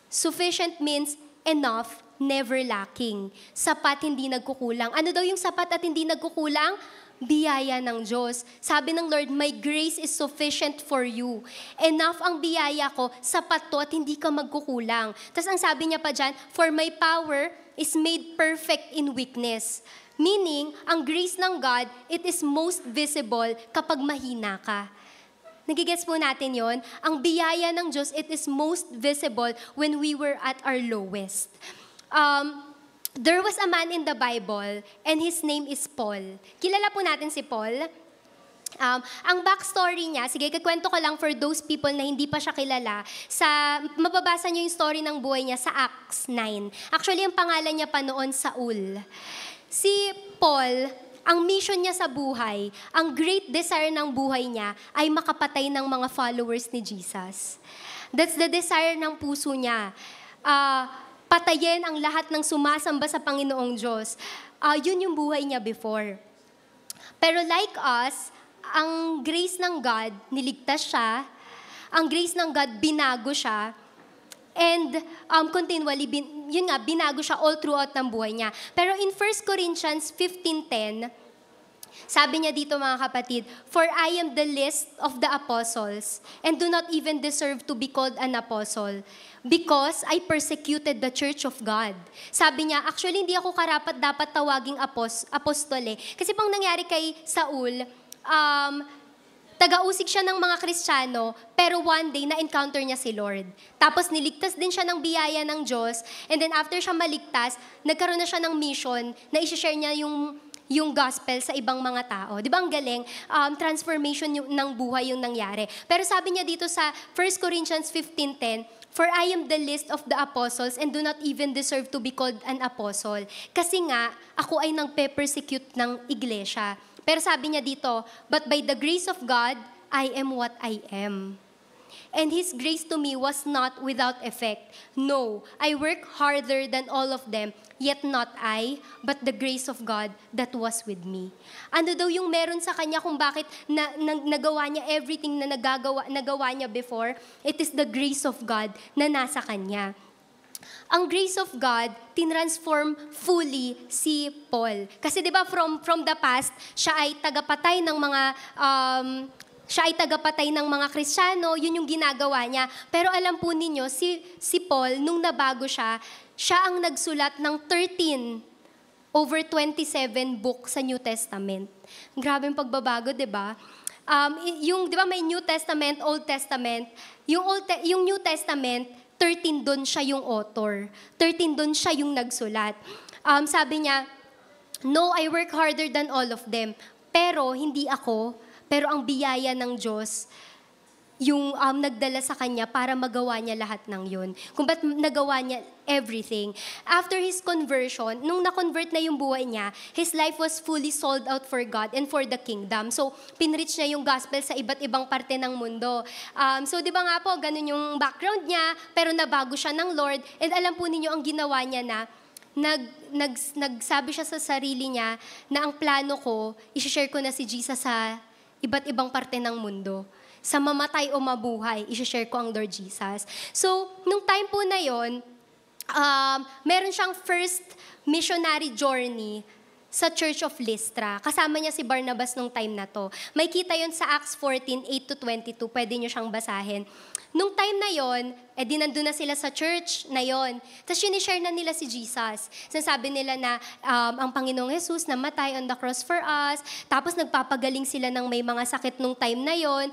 Speaker 1: Sufficient means enough, never lacking. Sapat, hindi nagkukulang. Ano daw yung sapat at hindi nagkukulang? Biyaya ng Diyos. Sabi ng Lord, my grace is sufficient for you. Enough ang biyaya ko, sapat to at hindi ka magkukulang. Tapos ang sabi niya pa dyan, for my power is made perfect in weakness. Meaning, ang grace ng God, it is most visible kapag mahina ka. Nagigets po natin yon. Ang biyaya ng Diyos, it is most visible when we were at our lowest. There was a man in the Bible, and his name is Paul. Kilala po natin si Paul. Ang backstory niya, sige, kikwento ko lang for those people na hindi pa siya kilala. Mababasa niyo yung story ng buhay niya sa Acts 9. Actually, ang pangalan niya pa noon, Saul. Si Paul, ang mission niya sa buhay, ang great desire ng buhay niya ay makapatay ng mga followers ni Jesus. That's the desire ng puso niya. Patayin ang lahat ng sumasamba sa Panginoong Diyos. Yun yung buhay niya before. Pero like us, ang grace ng God, niligtas siya. Ang grace ng God, binago siya. And continually, binago siya all throughout ng buhay niya. Pero in 1 Corinthians 15:10, sabi niya dito mga kapatid, "For I am the least of the apostles, and do not even deserve to be called an apostle, because I persecuted the church of God." Sabi niya, actually hindi ako karapat dapat tawaging apostol eh. Kasi pang nangyari kay Saul, taga-usig siya ng mga Kristiyano, pero one day na-encounter niya si Lord. Tapos niligtas din siya ng biyaya ng Diyos, and then after siya maligtas, nagkaroon na siya ng mission na i-share niya yung gospel sa ibang mga tao. Di ba ang galing? Transformation ng buhay yung nangyari. Pero sabi niya dito sa 1 Corinthians 15:10, "For I am the least of the apostles and do not even deserve to be called an apostle." Kasi nga, ako ay nagpe-persecute ng iglesia. Pero sabi niya dito, "But by the grace of God, I am what I am. And His grace to me was not without effect. No, I work harder than all of them, yet not I, but the grace of God that was with me." Ano daw yung meron sa kanya kung bakit nagawa niya everything na nagawa niya before? It is the grace of God na nasa kanya. Ang grace of God, tinransform fully si Paul. Kasi di ba from the past, siya ay tagapatay ng mga Kristiyano, yun yung ginagawa niya. Pero alam po ninyo, si Paul, nung nabago siya ang nagsulat ng 13 over 27 book sa New Testament. Grabe yung pagbabago, di ba? Di ba may New Testament, Old Testament? Yung New Testament, 13 doon siya yung author. 13 doon siya yung nagsulat. Sabi niya, "No, I work harder than all of them." Pero hindi ako, pero ang biyaya ng Diyos, yung nagdala sa kanya para magawa niya lahat ng yun. Kung ba't nagawa niya everything. After his conversion, nung na-convert na yung buhay niya, his life was fully sold out for God and for the kingdom. So, pinreach niya yung gospel sa iba't ibang parte ng mundo. So, di ba nga po, ganun yung background niya, pero nabago siya ng Lord. And alam po ninyo, ang ginawa niya na, nagsabi siya sa sarili niya na ang plano ko, i-share ko na si Jesus sa iba't ibang parte ng mundo. Sa mamatay o mabuhay, i-share ko ang Lord Jesus. So, nung time po na yon, meron siyang first missionary journey sa Church of Lystra. Kasama niya si Barnabas nung time na to. May kita yon sa Acts 14:8-22. Pwede niyo siyang basahin. Nung time na yon, nandun na sila sa church na yon. Tapos sinishare na nila si Jesus. Sinasabi nila na ang Panginoong Jesus namatay on the cross for us. Tapos nagpapagaling sila ng may mga sakit nung time na yon.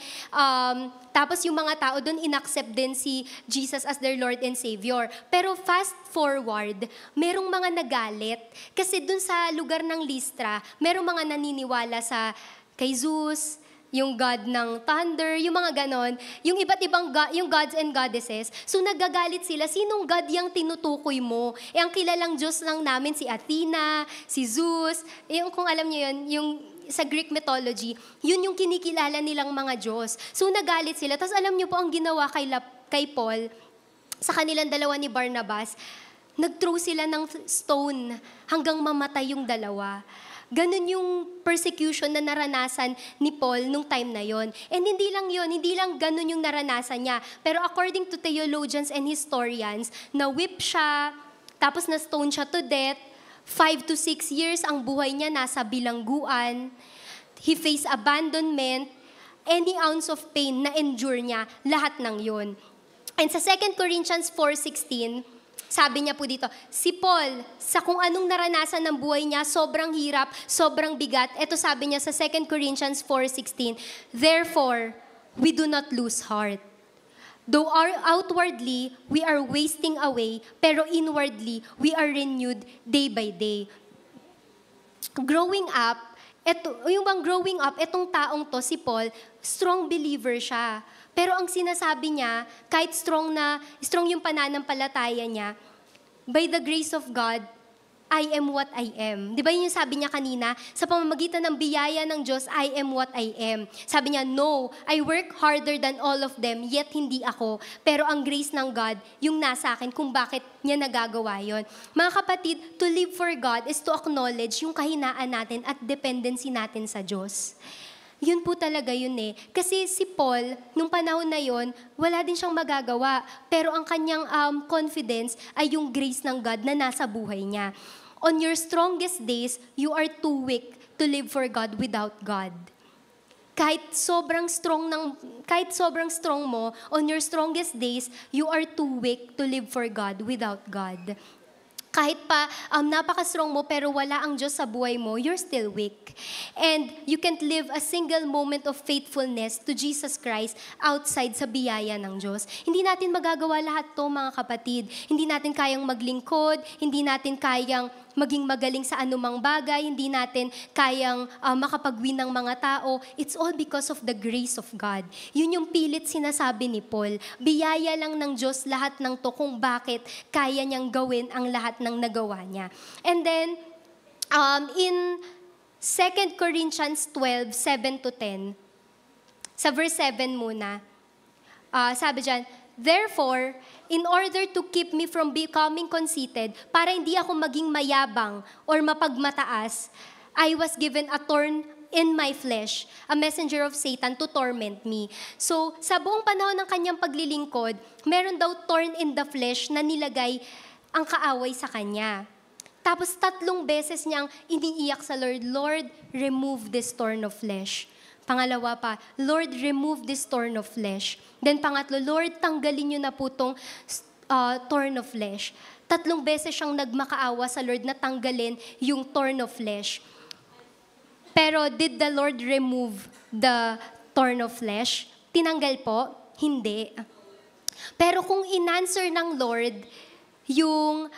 Speaker 1: Tapos yung mga tao doon inaccept din si Jesus as their Lord and Savior. Pero fast forward, merong mga nagalit. Kasi doon sa lugar ng Lystra, merong mga naniniwala kay Zeus, yung God ng thunder, yung mga ganon, yung iba't ibang yung gods and goddesses. So nagagalit sila, sinong God yung tinutukoy mo? Ang kilalang Diyos lang namin si Athena, si Zeus, yung kung alam niyo yun, yung sa Greek mythology, yun yung kinikilala nilang mga Diyos. So nagalit sila. Tapos alam niyo po ang ginawa kay Paul, sa kanilang dalawa ni Barnabas, nag-throw sila ng stone hanggang mamatay yung dalawa. Ganun yung persecution na naranasan ni Paul nung time na yon. And hindi lang ganun yung naranasan niya. Pero according to theologians and historians, na-whip siya, tapos na-stone siya to death, 5 to 6 years ang buhay niya nasa bilangguan, he faced abandonment, any ounce of pain na endure niya, lahat ng yon. And sa 2 Corinthians 4:16, sabi niya po dito, si Paul, sa kung anong naranasan ng buhay niya, sobrang hirap, sobrang bigat. Ito sabi niya sa 2 Corinthians 4:16, therefore, we do not lose heart. Though outwardly, we are wasting away, pero inwardly, we are renewed day by day. Growing up, etong taong to, si Paul, strong believer siya. Pero ang sinasabi niya, kahit strong yung pananampalataya niya, by the grace of God, I am what I am. Di ba yun yung sabi niya kanina? Sa pamamagitan ng biyaya ng Diyos, I am what I am. Sabi niya, no, I work harder than all of them, yet hindi ako. Pero ang grace ng God, yung nasa akin, kung bakit niya nagagawa yon. Mga kapatid, to live for God is to acknowledge yung kahinaan natin at dependency natin sa Diyos. Yun po talaga yun eh. Kasi si Paul, nung panahon na yun, wala din siyang magagawa. Pero ang kanyang confidence ay yung grace ng God na nasa buhay niya. On your strongest days, you are too weak to live for God without God. Kahit sobrang strong mo, on your strongest days, you are too weak to live for God without God. Kahit pa napaka-strong mo pero wala ang Diyos sa buhay mo, you're still weak. And you can't live a single moment of faithfulness to Jesus Christ outside sa biyaya ng Diyos. Hindi natin magagawa lahat to, mga kapatid. Hindi natin kayang maglingkod, hindi natin kayang maging magaling sa anumang bagay, hindi natin kayang makapag-win ng mga tao. It's all because of the grace of God. Yun yung pilit sinasabi ni Paul. Biyaya lang ng Diyos lahat ng to kung bakit kaya niyang gawin ang lahat ng nagawa niya. And then, in 2 Corinthians 12:7-10, sa verse 7 muna, sabi dyan, therefore, in order to keep me from becoming conceited, para hindi ako maging mayabang or mapagmataas, I was given a thorn in my flesh, a messenger of Satan to torment me. So, sa buong panahon ng kanyang paglilingkod, meron daw thorn in the flesh na nilagay ang kaaway sa kanya. Tapos 3 beses niyang iniiyak sa Lord, Lord, remove this thorn of flesh. Pangalawa pa, Lord, remove this thorn of flesh. Then pangatlo, Lord, tanggalin niyo na po itong thorn of flesh. 3 beses siyang nagmakaawa sa Lord na tanggalin yung thorn of flesh. Pero did the Lord remove the thorn of flesh? Tinanggal po? Hindi. Pero kung in-answer ng Lord yung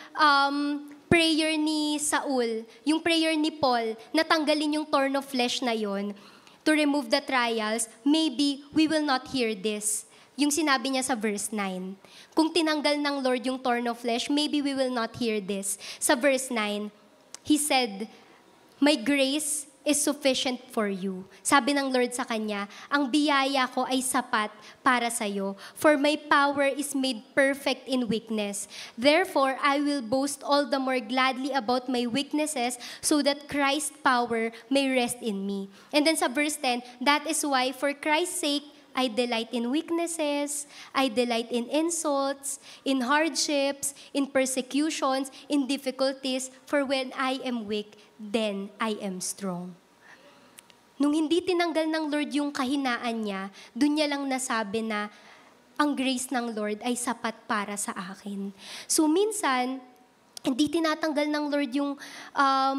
Speaker 1: prayer ni Saul, yung prayer ni Paul, na tanggalin yung thorn of flesh na yon, to remove the trials, maybe we will not hear this. Yung sinabi niya sa verse 9. Kung tinanggal ng Lord yung thorn of flesh, maybe we will not hear this. Sa verse 9, He said, my grace is sufficient for you. Sabi ng Lord sa kanya, ang biyaya ko ay sapat para sa'yo, for my power is made perfect in weakness. Therefore, I will boast all the more gladly about my weaknesses so that Christ's power may rest in me. And then sa verse 10, that is why, for Christ's sake, I delight in weaknesses, I delight in insults, in hardships, in persecutions, in difficulties, for when I am weak, then I am strong. Nung hindi tinanggal ng Lord yung kahinaan niya, dun niya lang nasabi na ang grace ng Lord ay sapat para sa akin. So minsan, hindi tinatanggal ng Lord yung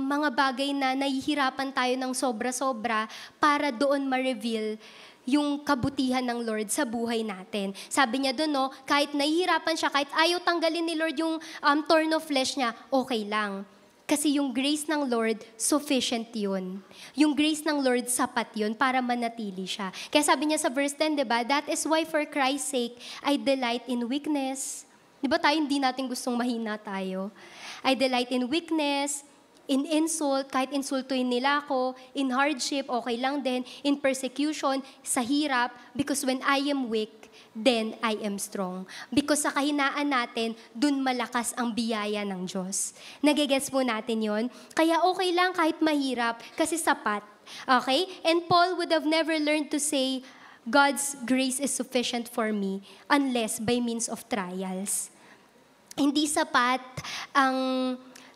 Speaker 1: mga bagay na nahihirapan tayo ng sobra-sobra para doon ma-reveal yung kabutihan ng Lord sa buhay natin. Sabi niya doon, no, kahit nahihirapan siya, kahit ayaw tanggalin ni Lord yung thorn of flesh niya, okay lang. Kasi yung grace ng Lord, sufficient yun. Yung grace ng Lord, sapat yun para manatili siya. Kaya sabi niya sa verse 10, diba? That is why for Christ's sake, I delight in weakness. Diba tayo, hindi natin gustong mahina tayo. I delight in weakness, in insult, kahit insultuin nila ako, in hardship, okay lang din, in persecution, sa hirap, because when I am weak, then I am strong. Because sa kahinaan natin, dun malakas ang biyaya ng Diyos. Nagigets po natin yon. Kaya okay lang kahit mahirap, kasi sapat. Okay? And Paul would have never learned to say, God's grace is sufficient for me, unless by means of trials. Hindi sapat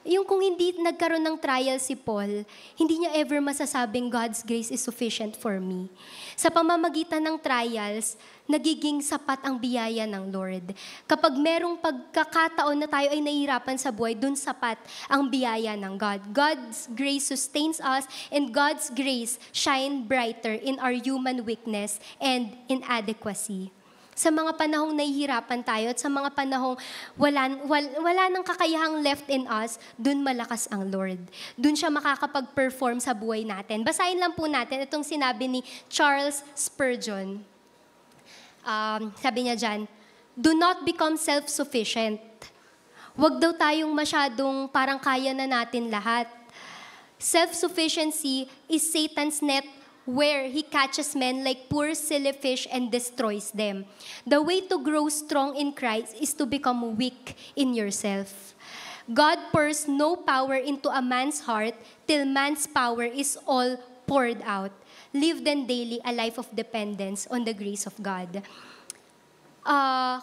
Speaker 1: yung kung hindi nagkaroon ng trial si Paul, hindi niya ever masasabing God's grace is sufficient for me. Sa pamamagitan ng trials, nagiging sapat ang biyaya ng Lord. Kapag merong pagkakataon na tayo ay nahihirapan sa buhay, dun sapat ang biyaya ng God. God's grace sustains us, and God's grace shine brighter in our human weakness and inadequacy. Sa mga panahong nahihirapan tayo at sa mga panahong wala nang kakayahang left in us, dun malakas ang Lord. Dun siya makakapag-perform sa buhay natin. Basahin lang po natin itong sinabi ni Charles Spurgeon. Sabi niya dyan, do not become self-sufficient. Huwag daw tayong masyadong parang kaya na natin lahat. Self-sufficiency is Satan's net where he catches men like poor silly fish and destroys them. The way to grow strong in Christ is to become weak in yourself. God pours no power into a man's heart till man's power is all poured out. Live then daily a life of dependence on the grace of God.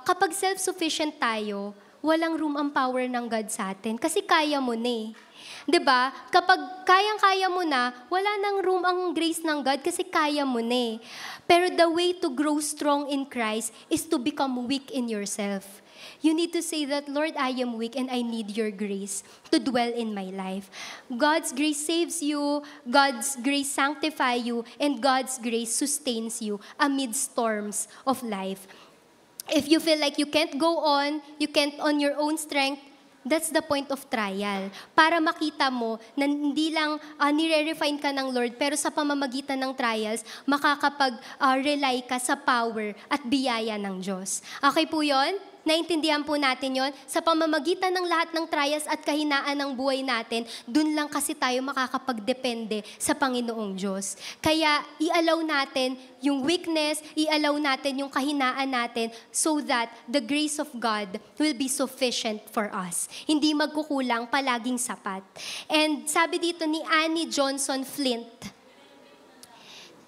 Speaker 1: Kapag self-sufficient tayo, walang room ang power ng God sa atin kasi kaya mo na eh. 'Di ba? Kapag kayang-kaya mo na, wala nang room ang grace ng God kasi kaya mo na eh. Pero the way to grow strong in Christ is to become weak in yourself. You need to say that, Lord, I am weak and I need your grace to dwell in my life. God's grace saves you, God's grace sanctifies you, and God's grace sustains you amid storms of life. If you feel like you can't go on, you can't on your own strength, that's the point of trial. Para makita mo na hindi lang nire-refine ka ng Lord, pero sa pamamagitan ng trials, makakapag-rely ka sa power at biyaya ng Diyos. Okay po yun? Naintindihan po natin yon. Sa pamamagitan ng lahat ng trials at kahinaan ng buhay natin, dun lang kasi tayo makakapagdepende sa Panginoong Diyos. Kaya i-allow natin yung weakness, i-allow natin yung kahinaan natin so that the grace of God will be sufficient for us. Hindi magkukulang, palaging sapat. And sabi dito ni Annie Johnson Flint,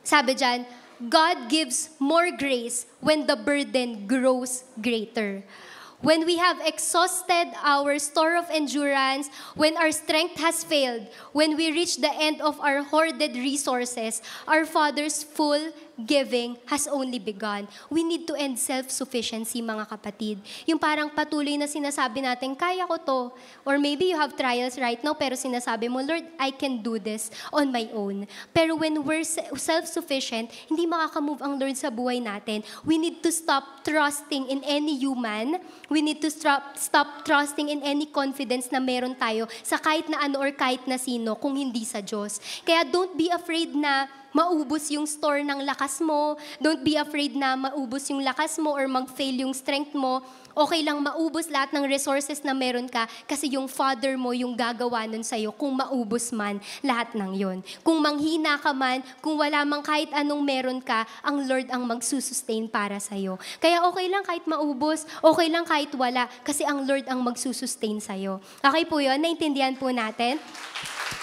Speaker 1: sabi dyan, God gives more grace when the burden grows greater. When we have exhausted our store of endurance, when our strength has failed, when we reach the end of our hoarded resources, our Father's full giving has only begun. We need to end self-sufficiency, mga kapatid. Yung parang patuloy na sinasabi natin, kaya ko to. Or maybe you have trials right now, pero sinasabi mo, Lord, I can do this on my own. Pero when we're self-sufficient, hindi makakamove ang Lord sa buhay natin. We need to stop trusting in any human. We need to stop trusting in any confidence na meron tayo sa kahit na ano or kahit na sino kung hindi sa Diyos. Kaya don't be afraid na maubos yung store ng lakas mo. Don't be afraid na maubos yung lakas mo or mag-fail yung strength mo. Okay lang maubos lahat ng resources na meron ka kasi yung Father mo yung gagawa nun sa'yo kung maubos man lahat ng yon. Kung manghina ka man, kung wala mang kahit anong meron ka, ang Lord ang magsusustain para sa'yo. Kaya okay lang kahit maubos, okay lang kahit wala, kasi ang Lord ang magsusustain sa'yo. Okay po yun? Naintindihan po natin?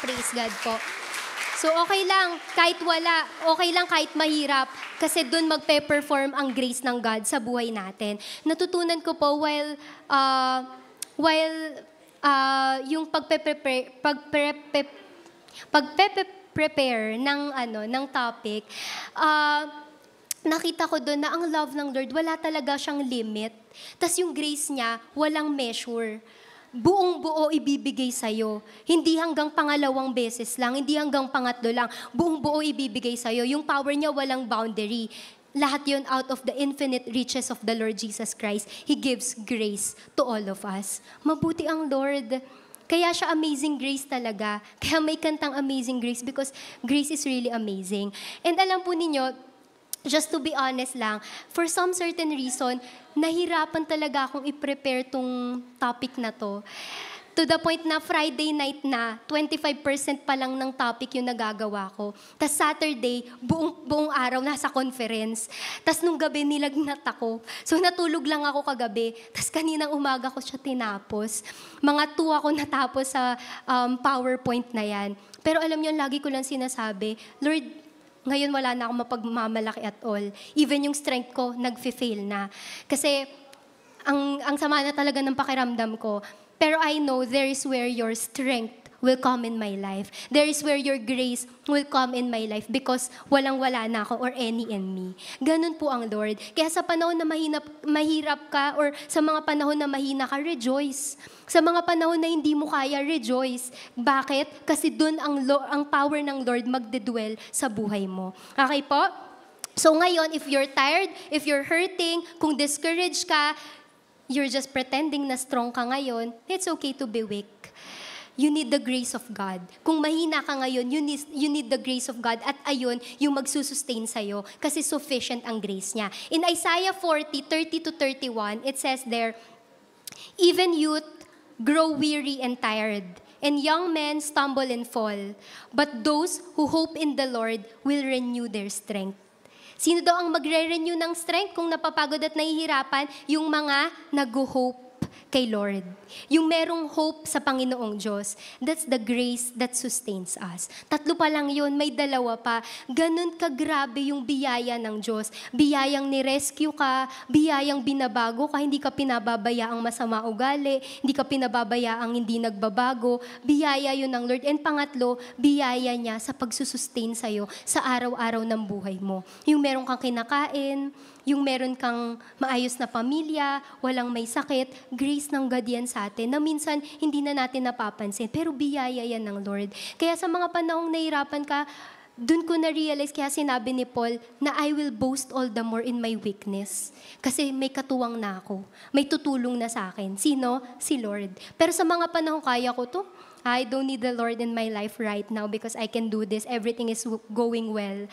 Speaker 1: Praise God po. So okay lang kahit wala, okay lang kahit mahirap, kasi doon magpe-perform ang grace ng God sa buhay natin. Natutunan ko po yung pagpe-prepare ng topic, nakita ko doon na ang love ng Lord, wala talaga siyang limit. Tas yung grace niya, walang measure. Buong-buo ibibigay sa'yo. Hindi hanggang pangalawang beses lang, hindi hanggang pangatlo lang. Buong-buo ibibigay sa'yo. Yung power niya walang boundary. Lahat yun out of the infinite riches of the Lord Jesus Christ. He gives grace to all of us. Mabuti ang Lord. Kaya siya amazing grace talaga. Kaya may kantang amazing grace because grace is really amazing. And alam po ninyo, just to be honest lang, for some certain reason, nahirapan talaga akong i-prepare tong topic na to. To the point na Friday night na, 25% pa lang ng topic yung nagagawa ko. Tapos Saturday, buong araw nasa conference. Tapos nung gabi nilagnat ako. So natulog lang ako kagabi. Tapos kaninang umaga ko siya tinapos. Mga 2 ako natapos sa PowerPoint na yan. Pero alam niyo, lagi ko lang sinasabi, Lord, ngayon wala na akong mapagmamalaki at all. Even yung strength ko, nag-fail na. Kasi ang sama na talaga ng pakiramdam ko. Pero I know there is where your strength will come in my life. There is where your grace will come in my life because walang-wala na ako or any in me. Ganun po ang Lord. Kaya sa panahon na mahirap ka or sa mga panahon na mahina ka, rejoice. Sa mga panahon na hindi mo kaya, rejoice. Bakit? Kasi dun ang power ng Lord magdedwell sa buhay mo. Okay po? So ngayon, if you're tired, if you're hurting, kung discouraged ka, you're just pretending na strong ka ngayon, it's okay to be weak. You need the grace of God. Kung mahina ka ngayon, you need the grace of God. At ayun, yung magsusustain sa'yo. Kasi sufficient ang grace niya. In Isaiah 40:30-31, it says there, even youth grow weary and tired, and young men stumble and fall. But those who hope in the Lord will renew their strength. Sino daw ang magre-renew ng strength kung napapagod at nahihirapan? Yung mga nag-hope kay Lord. Yung merong hope sa Panginoong Diyos. That's the grace that sustains us. 3 pa lang yun, may 2 pa. Ganun kagrabe yung biyaya ng Diyos. Biyayang ni-rescue ka, biyayang binabago ka, hindi ka pinababayaang masama ugali, hindi ka pinababayaang hindi nagbabago. Biyaya yun ng Lord. And pangatlo, biyaya niya sa pagsusustain sa'yo sa araw-araw ng buhay mo. Yung meron kang kinakain, yung meron kang maayos na pamilya, walang may sakit, grace ng God yan sa atin na minsan hindi na natin napapansin. Pero biyaya yan ng Lord. Kaya sa mga panahong nahirapan ka, dun ko na-realize, kaya sinabi ni Paul, na I will boast all the more in my weakness. Kasi may katuwang na ako. May tutulong na sa akin. Sino? Si Lord. Pero sa mga panahong kaya ko to, I don't need the Lord in my life right now because I can do this. Everything is going well.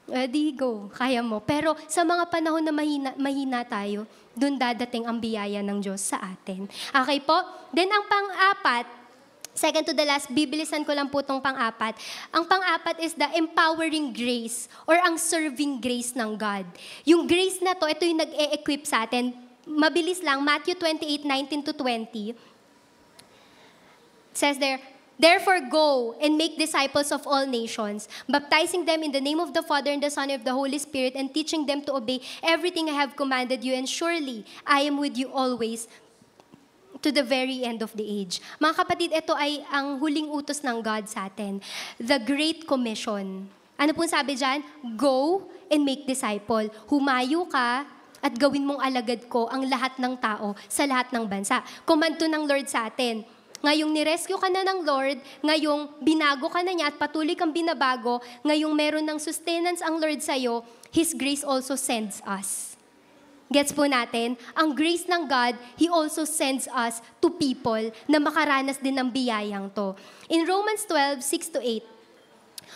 Speaker 1: Di go, kaya mo. Pero sa mga panahon na mahina tayo, doon dadating ang biyaya ng Diyos sa atin. Okay po? Then ang pang-apat, second to the last, bibilisan ko lang po itong pang-apat. Ang pang-apat is the empowering grace or ang serving grace ng God. Yung grace na to, ito yung nag-e-equip sa atin. Mabilis lang, Matthew 28:19-20. It says there, therefore go and make disciples of all nations, baptizing them in the name of the Father and the Son and of the Holy Spirit, and teaching them to obey everything I have commanded you, and surely I am with you always to the very end of the age. Mga kapatid, ito ay ang huling utos ng God sa atin. The Great Commission. Ano pong sabi dyan? Go and make disciple. Humayo ka at gawin mong alagad ko ang lahat ng tao sa lahat ng bansa. Command to ng Lord sa atin. Ngayong nirescue ka na ng Lord, ngayong binago ka na niya at patuloy kang binabago, ngayong meron ng sustenance ang Lord sa'yo, His grace also sends us. Gets po natin? Ang grace ng God, He also sends us to people na makaranas din ng biyayang to. In Romans 12:6-8,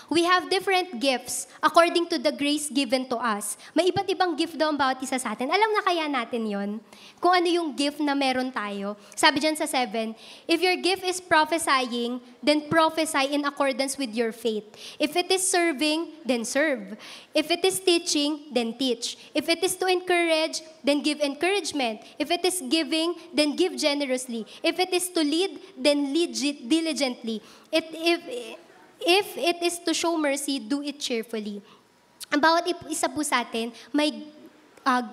Speaker 1: we have different gifts according to the grace given to us. May iba't ibang gift daw ang bawat isa sa atin. Alam na kaya natin yon? Kung ano yung gift na meron tayo. Sabi dyan sa 7, if your gift is prophesying, then prophesy in accordance with your faith. If it is serving, then serve. If it is teaching, then teach. If it is to encourage, then give encouragement. If it is giving, then give generously. If it is to lead, then lead diligently. If it is to show mercy, do it cheerfully. Ang bawat isa po sa atin, may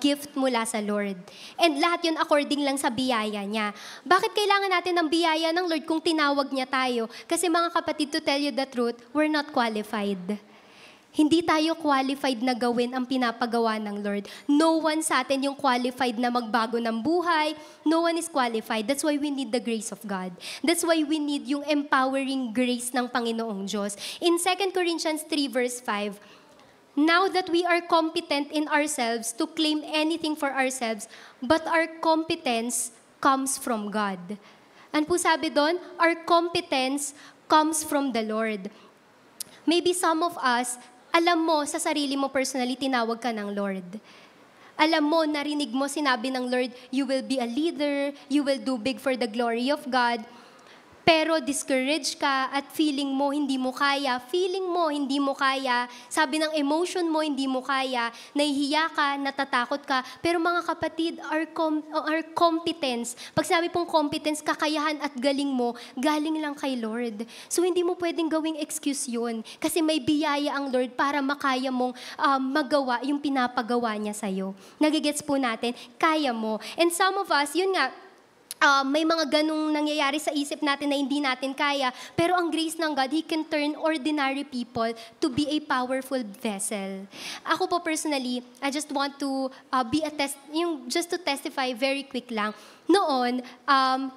Speaker 1: gift mula sa Lord. And lahat yun according lang sa biyaya niya. Bakit kailangan natin ng biyaya ng Lord kung tinawag niya tayo? Kasi mga kapatid, to tell you the truth, we're not qualified. Hindi tayo qualified na gawin ang pinapagawa ng Lord. No one sa atin yung qualified na magbago ng buhay. No one is qualified. That's why we need the grace of God. That's why we need yung empowering grace ng Panginoong Diyos. In 2 Corinthians 3 verse 5, now that we are competent in ourselves to claim anything for ourselves, but our competence comes from God. Ano po sabi doon? Our competence comes from the Lord. Maybe some of us, alam mo sa sarili mo personally, tinawag ka ng Lord. Alam mo, narinig mo, sinabi ng Lord, you will be a leader, you will do big for the glory of God. Pero discouraged ka at feeling mo hindi mo kaya, sabi ng emotion mo hindi mo kaya, nahihiya ka, natatakot ka. Pero mga kapatid, our competence, pag sabi pong competence, kakayahan at galing mo, galing lang kay Lord. So hindi mo pwedeng gawing excuse yun. Kasi may biyaya ang Lord para makaya mong magawa yung pinapagawa niya sa'yo. Nagigets po natin, kaya mo. And some of us, yun nga, may mga ganong nangyayari sa isip natin na hindi natin kaya. Pero ang grace ng God, He can turn ordinary people to be a powerful vessel. Ako po personally, I just want to just to testify very quick lang. Noon,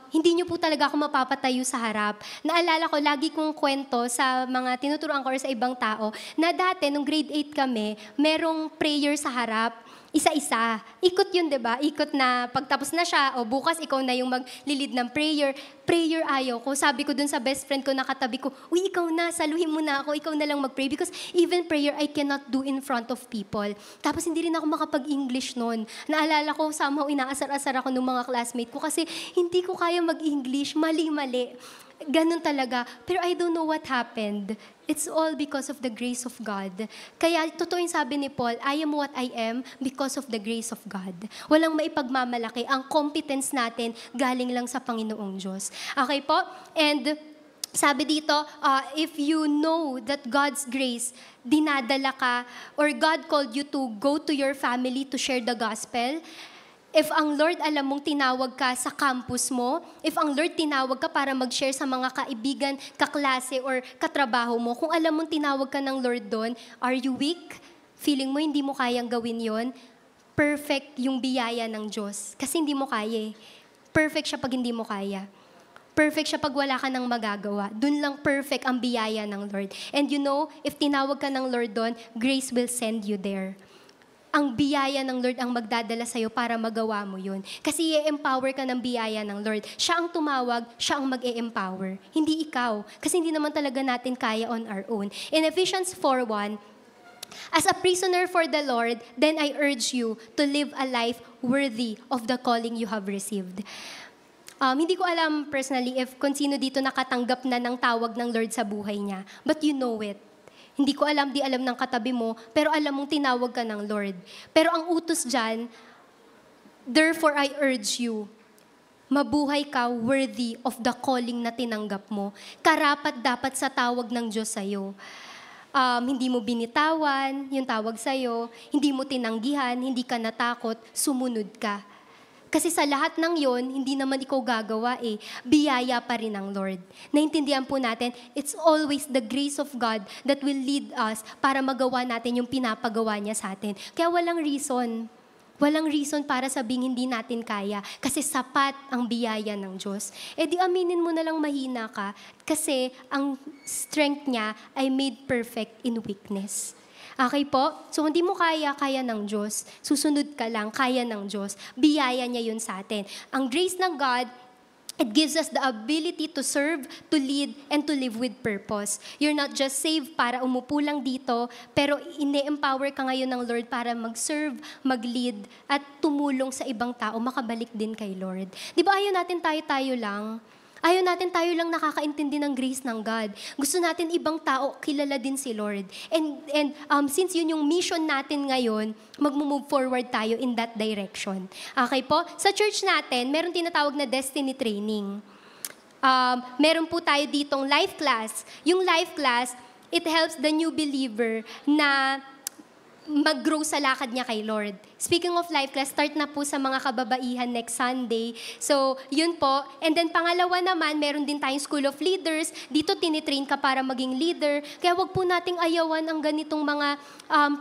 Speaker 1: hindi niyo po talaga ako mapapatayo sa harap. Naalala ko, lagi kong kwento sa mga tinuturuan ko or sa ibang tao, na dati, nung grade 8 kami, merong prayer sa harap. Isa-isa. Ikot yun, diba? Ikot na pagtapos na siya, o bukas ikaw na yung maglilid ng prayer. Prayer ayaw ko. Sabi ko dun sa best friend ko, nakatabi ko, uy, ikaw na, saluhin mo na ako, ikaw na lang mag-pray. Because even prayer, I cannot do in front of people. Tapos hindi rin ako makapag-English noon. Naalala ko, somehow inaasar-asar ako ng mga classmate ko kasi hindi ko kaya mag-English, mali-mali. Ganun talaga. Pero I don't know what happened. It's all because of the grace of God. Kaya totoo yung sabi ni Paul, I am what I am because of the grace of God. Walang maipagmamalaki. Ang competence natin galing lang sa Panginoong Diyos. Okay po? And sabi dito, if you know that God's grace, dinadala ka, or God called you to go to your family to share the gospel, if ang Lord alam mong tinawag ka sa campus mo, if ang Lord tinawag ka para mag-share sa mga kaibigan, kaklase, or katrabaho mo, kung alam mong tinawag ka ng Lord doon, are you weak? Feeling mo hindi mo kayang gawin yon? Perfect yung biyaya ng Diyos. Kasi hindi mo kaya eh. Perfect siya pag hindi mo kaya. Perfect siya pag wala ka nang magagawa. Doon lang perfect ang biyaya ng Lord. And you know, if tinawag ka ng Lord doon, grace will send you there. Ang biyaya ng Lord ang magdadala sa'yo para magawa mo yun. Kasi i-empower ka ng biyaya ng Lord. Siya ang tumawag, siya ang mag-e-empower. Hindi ikaw. Kasi hindi naman talaga natin kaya on our own. In Ephesians 4:1, as a prisoner for the Lord, then I urge you to live a life worthy of the calling you have received. Hindi ko alam personally if kung sino dito nakatanggap na ng tawag ng Lord sa buhay niya. But you know it. Hindi ko alam, di alam ng katabi mo, pero alam mong tinawag ka ng Lord. Pero ang utos dyan, therefore I urge you, mabuhay ka worthy of the calling na tinanggap mo. Karapat dapat sa tawag ng Diyos sa'yo. Hindi mo binitawan yung tawag sa'yo, hindi mo tinanggihan, hindi ka natakot, sumunod ka. Kasi sa lahat ng yon, hindi naman ikaw gagawa eh. Biyaya pa rin ng Lord. Naintindihan po natin, it's always the grace of God that will lead us para magawa natin yung pinapagawa niya sa atin. Kaya walang reason. Walang reason para sabing hindi natin kaya. Kasi sapat ang biyaya ng Diyos. Eh di aminin mo na lang mahina ka. Kasi ang strength niya ay made perfect in weakness. Okay po? So, hindi mo kaya, kaya ng Diyos. Susunod ka lang, kaya ng Diyos. Biyaya niya yun sa atin. Ang grace ng God, it gives us the ability to serve, to lead, and to live with purpose. You're not just saved para umupo lang dito, pero ine-empower ka ngayon ng Lord para mag-serve, mag-lead, at tumulong sa ibang tao, makabalik din kay Lord. Di ba ayaw natin tayo-tayo lang? Ayaw natin tayo lang nakakaintindi ng grace ng God. Gusto natin ibang tao kilala din si Lord. And since yun yung mission natin ngayon, mag-move forward tayo in that direction. Okay po? Sa church natin, meron tinatawag na destiny training. Meron po tayo ditong life class. Yung life class, it helps the new believer na mag-grow sa lakad niya kay Lord. Speaking of life class, start na po sa mga kababaihan next Sunday. So, yun po. And then pangalawa naman, meron din tayong School of Leaders. Dito tinitrain ka para maging leader. Kaya wag po nating ayawan ang ganitong mga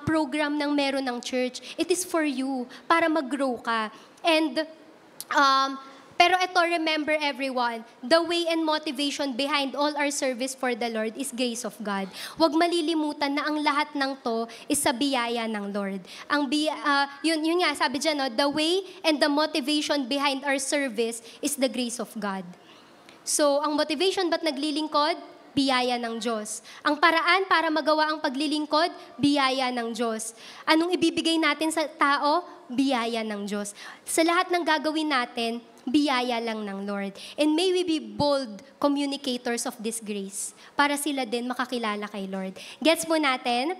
Speaker 1: program ng meron ng church. It is for you, para mag-grow ka. And pero ito, remember everyone, the way and motivation behind all our service for the Lord is grace of God. Huwag malilimutan na ang lahat ng to is sa biyaya ng Lord. Yun nga, sabi dyan, no, the way and the motivation behind our service is the grace of God. So, ang motivation ba't naglilingkod? Biyaya ng Diyos. Ang paraan para magawa ang paglilingkod? Biyaya ng Diyos. Anong ibibigay natin sa tao? Biyaya ng Diyos. Sa lahat ng gagawin natin, biyaya lang ng Lord. And may we be bold communicators of this grace para sila din makakilala kay Lord. Gets po natin?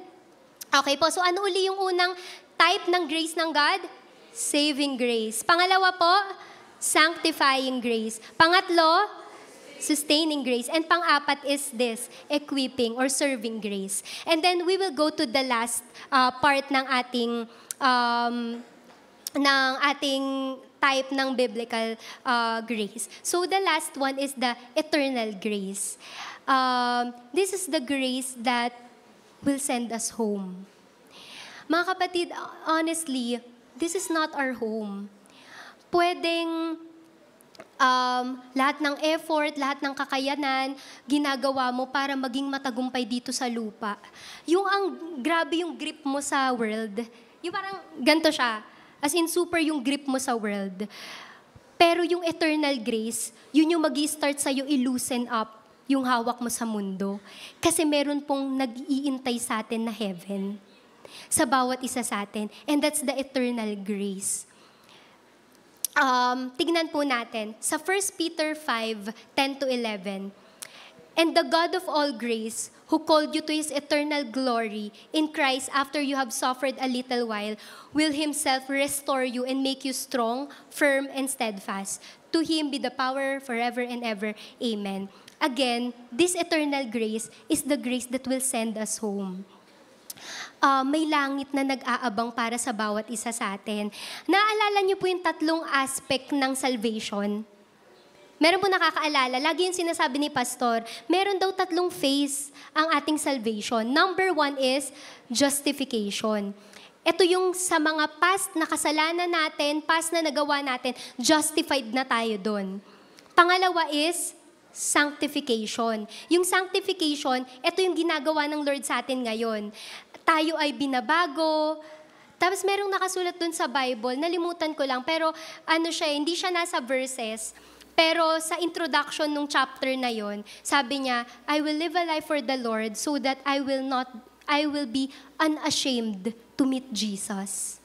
Speaker 1: Okay po, so ano uli yung unang type ng grace ng God? Saving grace. Pangalawa po, sanctifying grace. Pangatlo, sustaining grace. And pang-apat is this, equipping or serving grace. And then we will go to the last part ng ating type ng biblical grace. So the last one is the eternal grace. This is the grace that will send us home. Mga kapatid, honestly, this is not our home. Pwedeng lahat ng effort, lahat ng kakayanan, ginagawa mo para maging matagumpay dito sa lupa. Grabe yung grip mo sa world. Yung parang ganito siya. As in, super yung grip mo sa world. Pero yung eternal grace, yun yung mag-i-start sa'yo i-loosen up yung hawak mo sa mundo. Kasi meron pong nag-iintay sa atin na heaven sa bawat isa sa atin. And that's the eternal grace. Tignan po natin. Sa 1 Peter 5:10-11, "And the God of all grace, who called you to His eternal glory in Christ after you have suffered a little while, will Himself restore you and make you strong, firm, and steadfast. To Him be the power forever and ever. Amen." Again, this eternal grace is the grace that will send us home. May langit na nag-aabang para sa bawat isa sa atin. Naalala niyo po yung tatlong aspect ng salvation? Meron po nakakaalala, lagi yung sinasabi ni Pastor, meron daw tatlong phase ang ating salvation. Number 1 is justification. Ito yung sa mga past na kasalanan natin, past na nagawa natin, justified na tayo doon. Pangalawa is sanctification. Yung sanctification, ito yung ginagawa ng Lord sa atin ngayon. Tayo ay binabago. Tapos merong nakasulat doon sa Bible, nalimutan ko lang, pero hindi siya nasa verses. Pero sa introduction nung chapter na yon, sabi niya, "I will live a life for the Lord so that I will be unashamed to meet Jesus."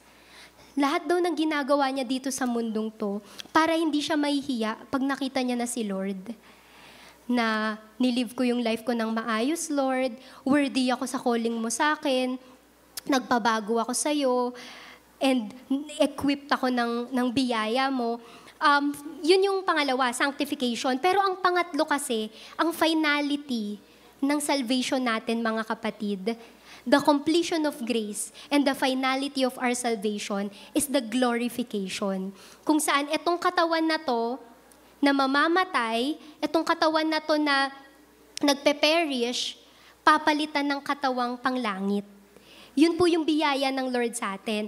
Speaker 1: Lahat daw ng ginagawa niya dito sa mundong to, para hindi siya mahihiya pag nakita niya na si Lord. Na nilive ko yung life ko ng maayos, Lord, worthy ako sa calling mo sa akin, nagpabago ako sa'yo, and equipped ako ng biyaya mo. Yun yung pangalawa, sanctification. Pero ang pangatlo kasi, ang finality ng salvation natin, mga kapatid, the completion of grace and the finality of our salvation is the glorification. Kung saan itong katawan na to, na mamamatay, itong katawan na to na nagpe-perish, papalitan ng katawang panglangit. Yun po yung biyaya ng Lord sa atin.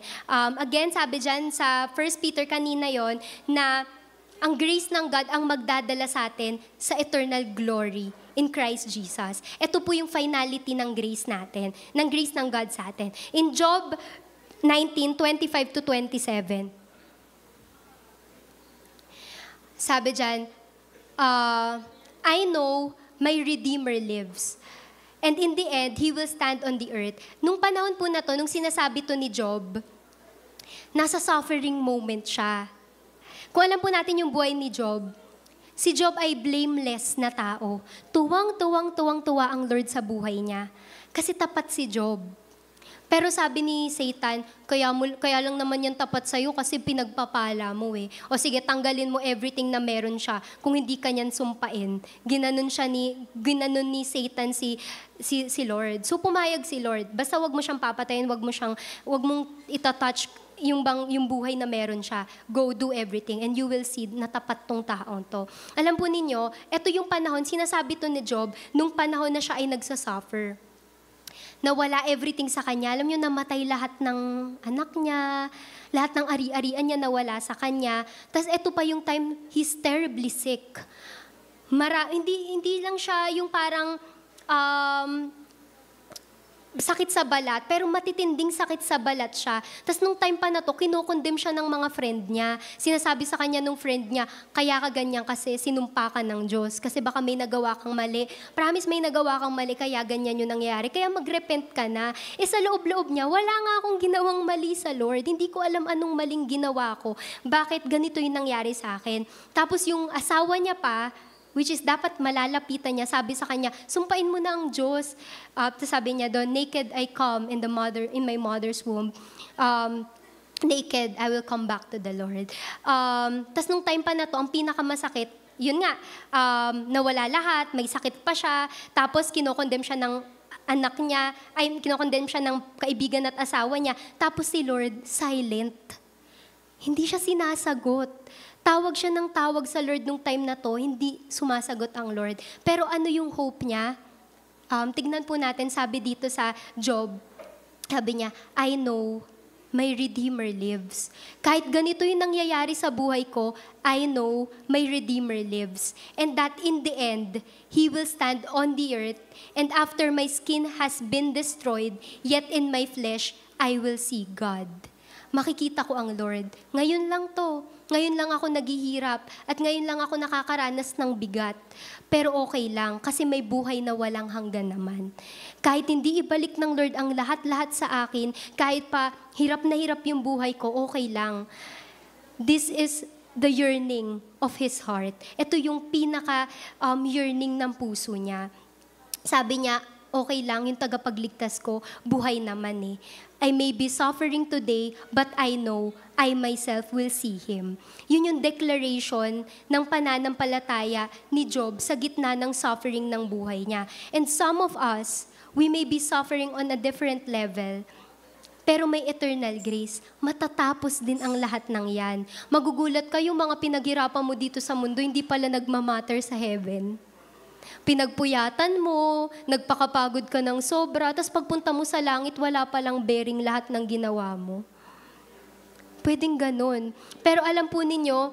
Speaker 1: Again, sabi dyan sa 1 Peter kanina yon na ang grace ng God ang magdadala sa atin sa eternal glory in Christ Jesus. Ito po yung finality ng grace natin, ng grace ng God sa atin. In Job 19:25-27, sabi dyan, "I know my Redeemer lives. And in the end, He will stand on the earth." Nung panahon po na to, nung sinasabi to ni Job, nasa suffering moment siya. Kung alam po natin yung buhay ni Job, si Job ay blameless na tao. Tuwang-tuwang-tuwang-tuwa ang Lord sa buhay niya. Kasi tapat si Job. Pero sabi ni Satan, kaya lang naman yan tapat sa'yo kasi pinagpapala mo eh. O sige, tanggalin mo everything na meron siya kung hindi ka niyan sumpain. Ginanon ni Satan si Lord. So pumayag si Lord. Basta wag mo siyang papatayin, wag mong itatouch yung buhay na meron siya. Go do everything and you will see na tapat tong taong to. Alam po ninyo, ito yung panahon, sinasabi to ni Job, nung panahon na siya ay nagsasuffer. Nawala everything sa kanya. Alam niyo, namatay lahat ng anak niya, lahat ng ari-arian niya nawala sa kanya. Tapos ito pa yung time, he's terribly sick. Hindi lang siya yung parang sakit sa balat, pero matitinding sakit sa balat siya. Tapos nung time pa na to, kinokondem siya ng mga friend niya. Sinasabi sa kanya nung friend niya, kaya ka ganyan kasi sinumpa ka ng Diyos. Kasi baka may nagawa kang mali. Promise may nagawa kang mali, kaya ganyan yung nangyari. Kaya mag-repent ka na. Sa loob-loob niya, wala nga akong ginawang mali sa Lord. Hindi ko alam anong maling ginawa ko. Bakit ganito yung nangyari sa akin? Tapos yung asawa niya pa, which is dapat malalapitan niya, sabi sa kanya, sumpain mo na ang Diyos. Sabi niya doon, naked I come in my mother's womb. Naked I will come back to the Lord. Tapos nung time pa na to, ang pinakamasakit, yun nga, nawala lahat, may sakit pa siya, tapos kinokondem siya ng anak niya, kinokondem siya ng kaibigan at asawa niya, tapos si Lord, silent. Hindi siya sinasagot. Tawag siya ng tawag sa Lord nung time na to, hindi sumasagot ang Lord. Pero ano yung hope niya? Tignan po natin, sabi dito sa Job, sabi niya, I know my Redeemer lives. Kahit ganito yung nangyayari sa buhay ko, I know my Redeemer lives. And that in the end, He will stand on the earth, and after my skin has been destroyed, yet in my flesh, I will see God. Makikita ko ang Lord. Ngayon lang to. Ngayon lang ako naghihirap at ngayon lang ako nakakaranas ng bigat. Pero okay lang kasi may buhay na walang hanggan naman. Kahit hindi ibalik ng Lord ang lahat-lahat sa akin, kahit pa hirap na hirap yung buhay ko, okay lang. This is the yearning of His heart. Ito yung pinaka-yearning ng puso niya. Sabi niya, okay lang, yung tagapagligtas ko, buhay naman eh. I may be suffering today, but I know I myself will see Him. Yun yung declaration ng pananampalataya ni Job sa gitna ng suffering ng buhay niya. And some of us, we may be suffering on a different level, pero may eternal grace. Matatapos din ang lahat ng yan. Magugulat kayo, mga pinaghirapan mo dito sa mundo, hindi pala nagmamatter sa heaven. Pinagpuyatan mo, nagpakapagod ka ng sobra, tapos pagpunta mo sa langit, wala palang bearing lahat ng ginawa mo. Pwedeng ganun. Pero alam po ninyo,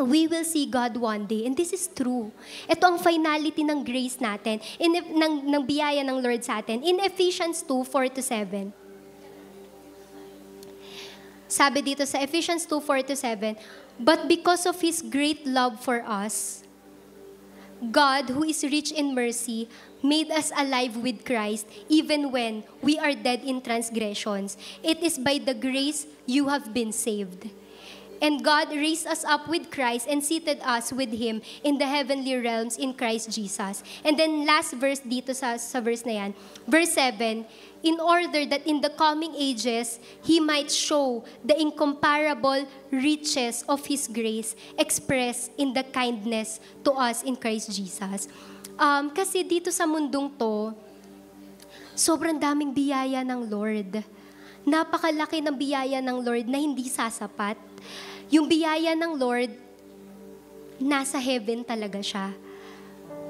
Speaker 1: we will see God one day. And this is true. Ito ang finality ng grace natin, ng biyaya ng Lord sa atin. In Ephesians 2:4-7. Sabi dito sa Ephesians 2:4-7, but because of His great love for us, God, who is rich in mercy, made us alive with Christ even when we are dead in transgressions. It is by the grace you have been saved. And God raised us up with Christ and seated us with Him in the heavenly realms in Christ Jesus. And then last verse dito sa verse na yan, verse 7, in order that in the coming ages, He might show the incomparable riches of His grace expressed in the kindness to us in Christ Jesus. Kasi dito sa mundong to, sobrang daming biyaya ng Lord. Napakalaki ng biyaya ng Lord na hindi sasapat. Yung biyaya ng Lord, nasa heaven talaga siya.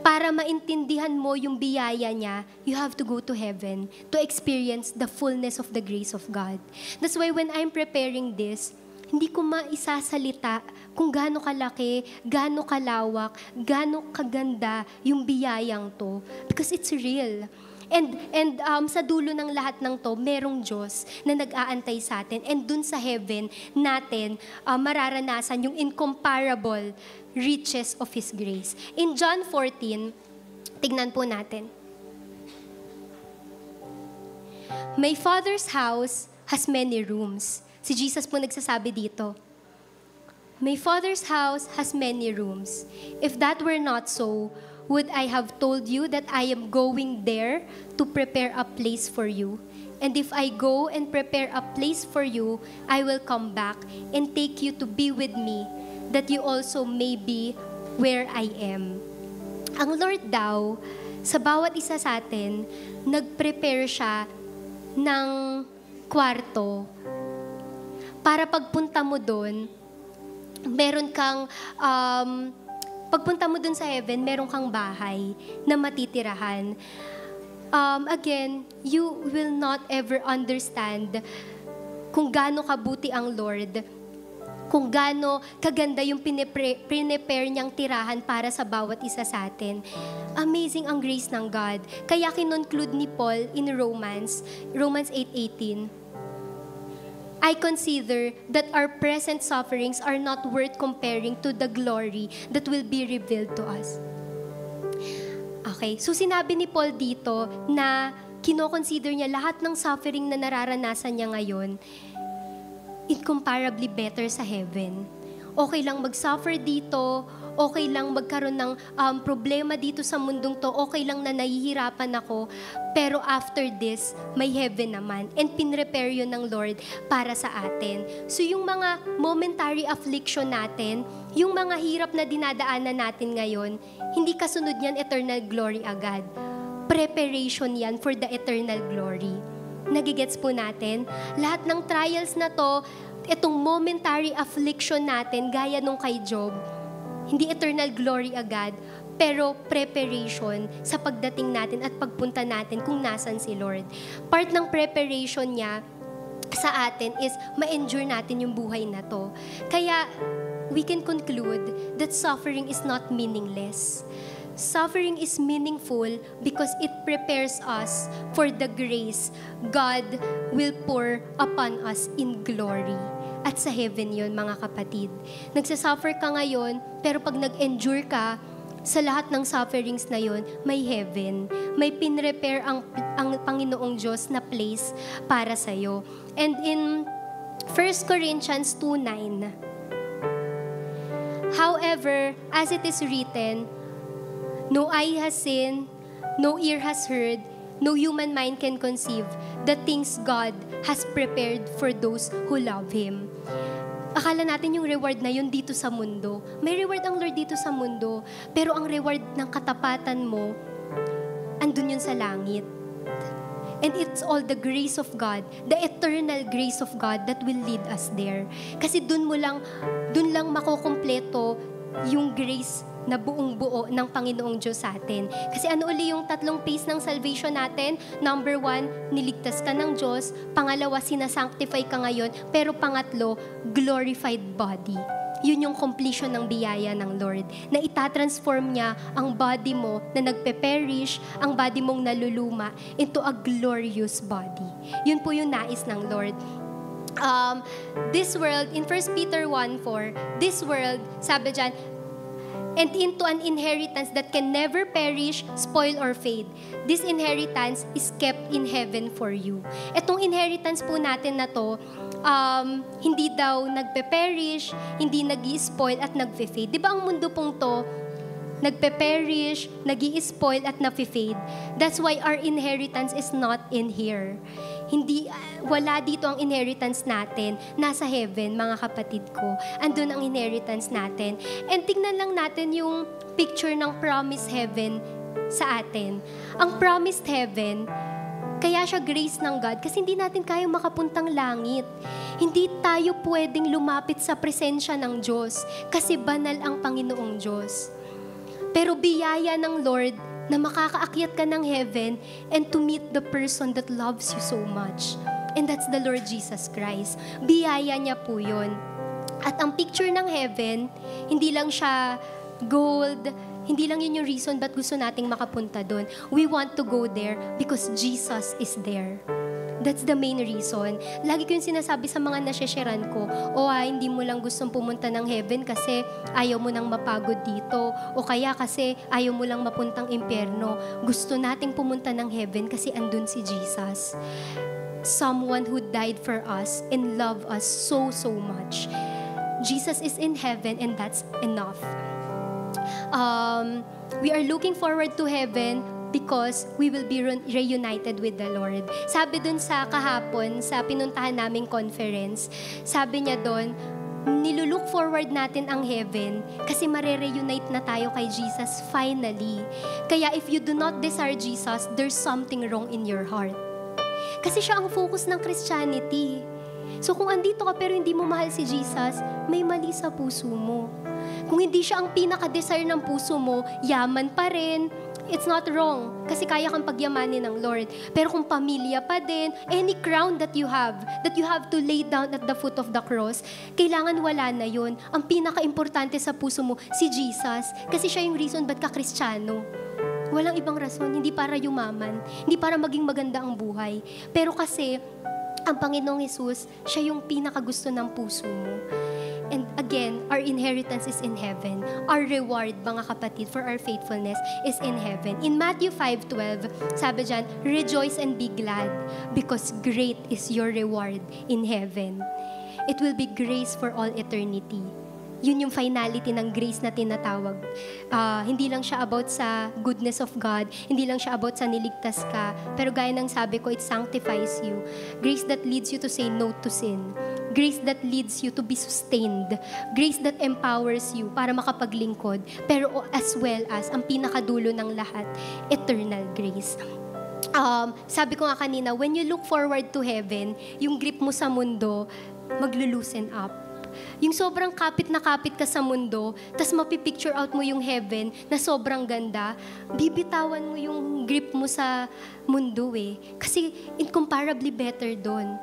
Speaker 1: Para maintindihan mo yung biyaya niya, you have to go to heaven to experience the fullness of the grace of God. That's why when I'm preparing this, hindi ko maisasalita kung gaano kalaki, gaano kalawak, gaano kaganda yung biyayang to. Because it's real. And sa dulo ng lahat ng to, merong Diyos na nag-aantay sa atin. And dun sa heaven natin, mararanasan yung incomparable riches of His grace. In John 14, tignan po natin. My Father's house has many rooms. Si Jesus po nagsasabi dito. My Father's house has many rooms. If that were not so, would I have told you that I am going there to prepare a place for you? And if I go and prepare a place for you, I will come back and take you to be with me, that you also may be where I am. Ang Lord daw, sa bawat isa sa atin, nag-prepare siya ng kwarto para pagpunta mo doon, meron kang, pagpunta mo doon sa heaven, meron kang bahay na matitirahan. Again, you will not ever understand kung gaano kabuti ang Lord, kung gaano kaganda yung pinepare niyang tirahan para sa bawat isa sa atin. Amazing ang grace ng God. Kaya kinconclude ni Paul in Romans 8:18, I consider that our present sufferings are not worth comparing to the glory that will be revealed to us. Okay, so sinabi ni Paul dito na kino-consider niya lahat ng suffering na nararanasan niya ngayon incomparably better sa heaven. Okay lang mag-suffer dito, okay lang magkaroon ng problema dito sa mundong to, okay lang na nahihirapan ako, pero after this, may heaven naman. And pinrepare yun ng Lord para sa atin. So yung mga momentary affliction natin, yung mga hirap na dinadaanan natin ngayon, hindi kasunod yan eternal glory agad. Preparation yan for the eternal glory. Nagigets po natin? Lahat ng trials na to, itong momentary affliction natin, gaya nung kay Job, hindi eternal glory agad, pero preparation sa pagdating natin at pagpunta natin kung nasan si Lord. Part ng preparation niya sa atin is ma-endure natin yung buhay na to. Kaya, we can conclude that suffering is not meaningless. Suffering is meaningful because it prepares us for the grace God will pour upon us in glory. At sa heaven yun, mga kapatid. Nagsasuffer ka ngayon, pero pag nag-endure ka, sa lahat ng sufferings na yun, may heaven. May pinrepare ang Panginoong Diyos na place para sa'yo. And in 1 Corinthians 2:9, however, as it is written, no eye has seen, no ear has heard, no human mind can conceive the things God has prepared for those who love Him. Akala natin yung reward na yun dito sa mundo. May reward ang Lord dito sa mundo, pero ang reward ng katapatan mo, andun yun sa langit. And it's all the grace of God, the eternal grace of God that will lead us there. Kasi dun lang makukumpleto yung grace na buong buo ng Panginoong Diyos sa atin. Kasi ano uli yung tatlong phase ng salvation natin? Number 1, niligtas ka ng Diyos. Pangalawa, sinasanctify ka ngayon. Pero pangatlo, glorified body. Yun yung completion ng biyaya ng Lord. Na itatransform niya ang body mo na nagpe-perish, ang body mong naluluma, into a glorious body. Yun po yung nais ng Lord. This world, in 1 Peter 1:4, this world, sabi dyan, and into an inheritance that can never perish, spoil, or fade. This inheritance is kept in heaven for you. Etong inheritance po natin na to, hindi daw nagpe-perish, hindi nag-i-spoil at nagfe-fade. Di ba ang mundo pong to, nagpe-perish, nag-i-spoil at nafe-fade? That's why our inheritance is not in here. Wala dito ang inheritance natin. Nasa heaven, mga kapatid ko. Andun ang inheritance natin. And tingnan lang natin yung picture ng promised heaven sa atin. Ang promised heaven, kaya siya grace ng God kasi hindi natin kayang makapuntang langit. Hindi tayo pwedeng lumapit sa presensya ng Diyos kasi banal ang Panginoong Diyos. Pero biyaya ng Lord na makakaakyat ka ng heaven and to meet the person that loves you so much. And that's the Lord Jesus Christ. Biyaya niya po yun. At ang picture ng heaven, hindi lang siya gold, hindi lang yun yung reason ba't gusto nating makapunta doon. We want to go there because Jesus is there. That's the main reason. Lagi ko yung sinasabi sa mga nasyesharan ko, hindi mo lang gustong pumunta ng heaven kasi ayaw mo nang mapagod dito. O kaya kasi ayaw mo lang mapuntang impyerno. Gusto nating pumunta ng heaven kasi andun si Jesus. Someone who died for us and loved us so, so much. Jesus is in heaven and that's enough. We are looking forward to heaven because we will be reunited with the Lord. Sabi dun sa kahapon, sa pinuntahan naming conference, sabi niya dun, nilulook forward natin ang heaven kasi mare-reunite na tayo kay Jesus finally. Kaya if you do not desire Jesus, there's something wrong in your heart. Kasi siya ang focus ng Christianity. So kung andito ka pero hindi mo mahal si Jesus, may mali sa puso mo. Kung hindi siya ang pinaka-desire ng puso mo, yaman pa rin, it's not wrong. Kasi kaya kang pagyamanin ng Lord. Pero kung pamilya pa din, any crown that you have to lay down at the foot of the cross, kailangan wala na yun. Ang pinaka-importante sa puso mo, si Jesus. Kasi siya yung reason ba't ka Kristiyano. Walang ibang rason, hindi para yumaman, hindi para maging maganda ang buhay. Pero kasi, ang Panginoong Hesus, siya yung pinakagusto ng puso mo. And again, our inheritance is in heaven. Our reward, mga kapatid, for our faithfulness is in heaven. In Matthew 5:12, sabi dyan, rejoice and be glad because great is your reward in heaven. It will be grace for all eternity. Yun yung finality ng grace na tinatawag. Hindi lang siya about sa goodness of God, hindi lang siya about sa niligtas ka, pero gaya ng sabi ko, it sanctifies you. Grace that leads you to say no to sin. Grace that leads you to be sustained. Grace that empowers you para makapaglingkod. Pero as well as, ang pinakadulo ng lahat, eternal grace. Sabi ko nga kanina, when you look forward to heaven, yung grip mo sa mundo, maglo-loosen up. Yung sobrang kapit na kapit ka sa mundo, tas mapipicture out mo yung heaven na sobrang ganda, bibitawan mo yung grip mo sa mundo eh. Kasi incomparably better doon.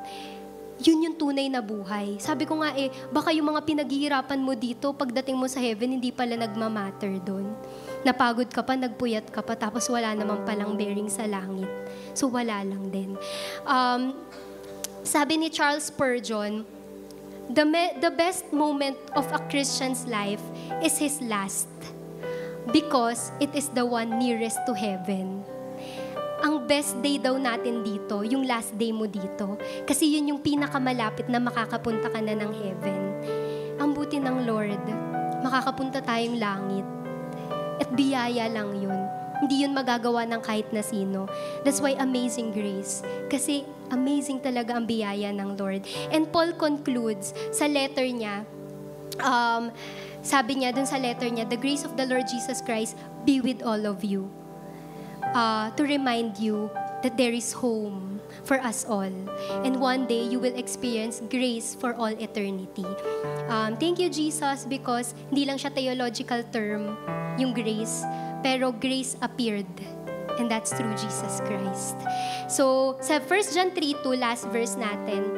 Speaker 1: Yun yung tunay na buhay. Sabi ko nga baka yung mga pinaghihirapan mo dito, pagdating mo sa heaven, hindi pala nagmamatter doon. Napagod ka pa, nagpuyat ka pa, tapos wala naman palang bearing sa langit. So wala lang din. Sabi ni Charles Spurgeon, the best moment of a Christian's life is his last, because it is the one nearest to heaven. Ang best day daw natin dito, yung last day mo dito. Kasi yun yung pinakamalapit na makakapunta ka na ng heaven. Ang buti ng Lord, makakapunta tayong langit. At biyaya lang yun. Hindi yun magagawa ng kahit na sino. That's why amazing grace. Kasi amazing talaga ang biyaya ng Lord. And Paul concludes sa letter niya, sabi niya dun sa letter niya, the grace of the Lord Jesus Christ be with all of you. To remind you that there is home for us all. And one day, you will experience grace for all eternity. Thank you, Jesus, because hindi lang siya theological term, yung grace, pero grace appeared. And that's through Jesus Christ. So, sa 1 John 3:2, last verse natin,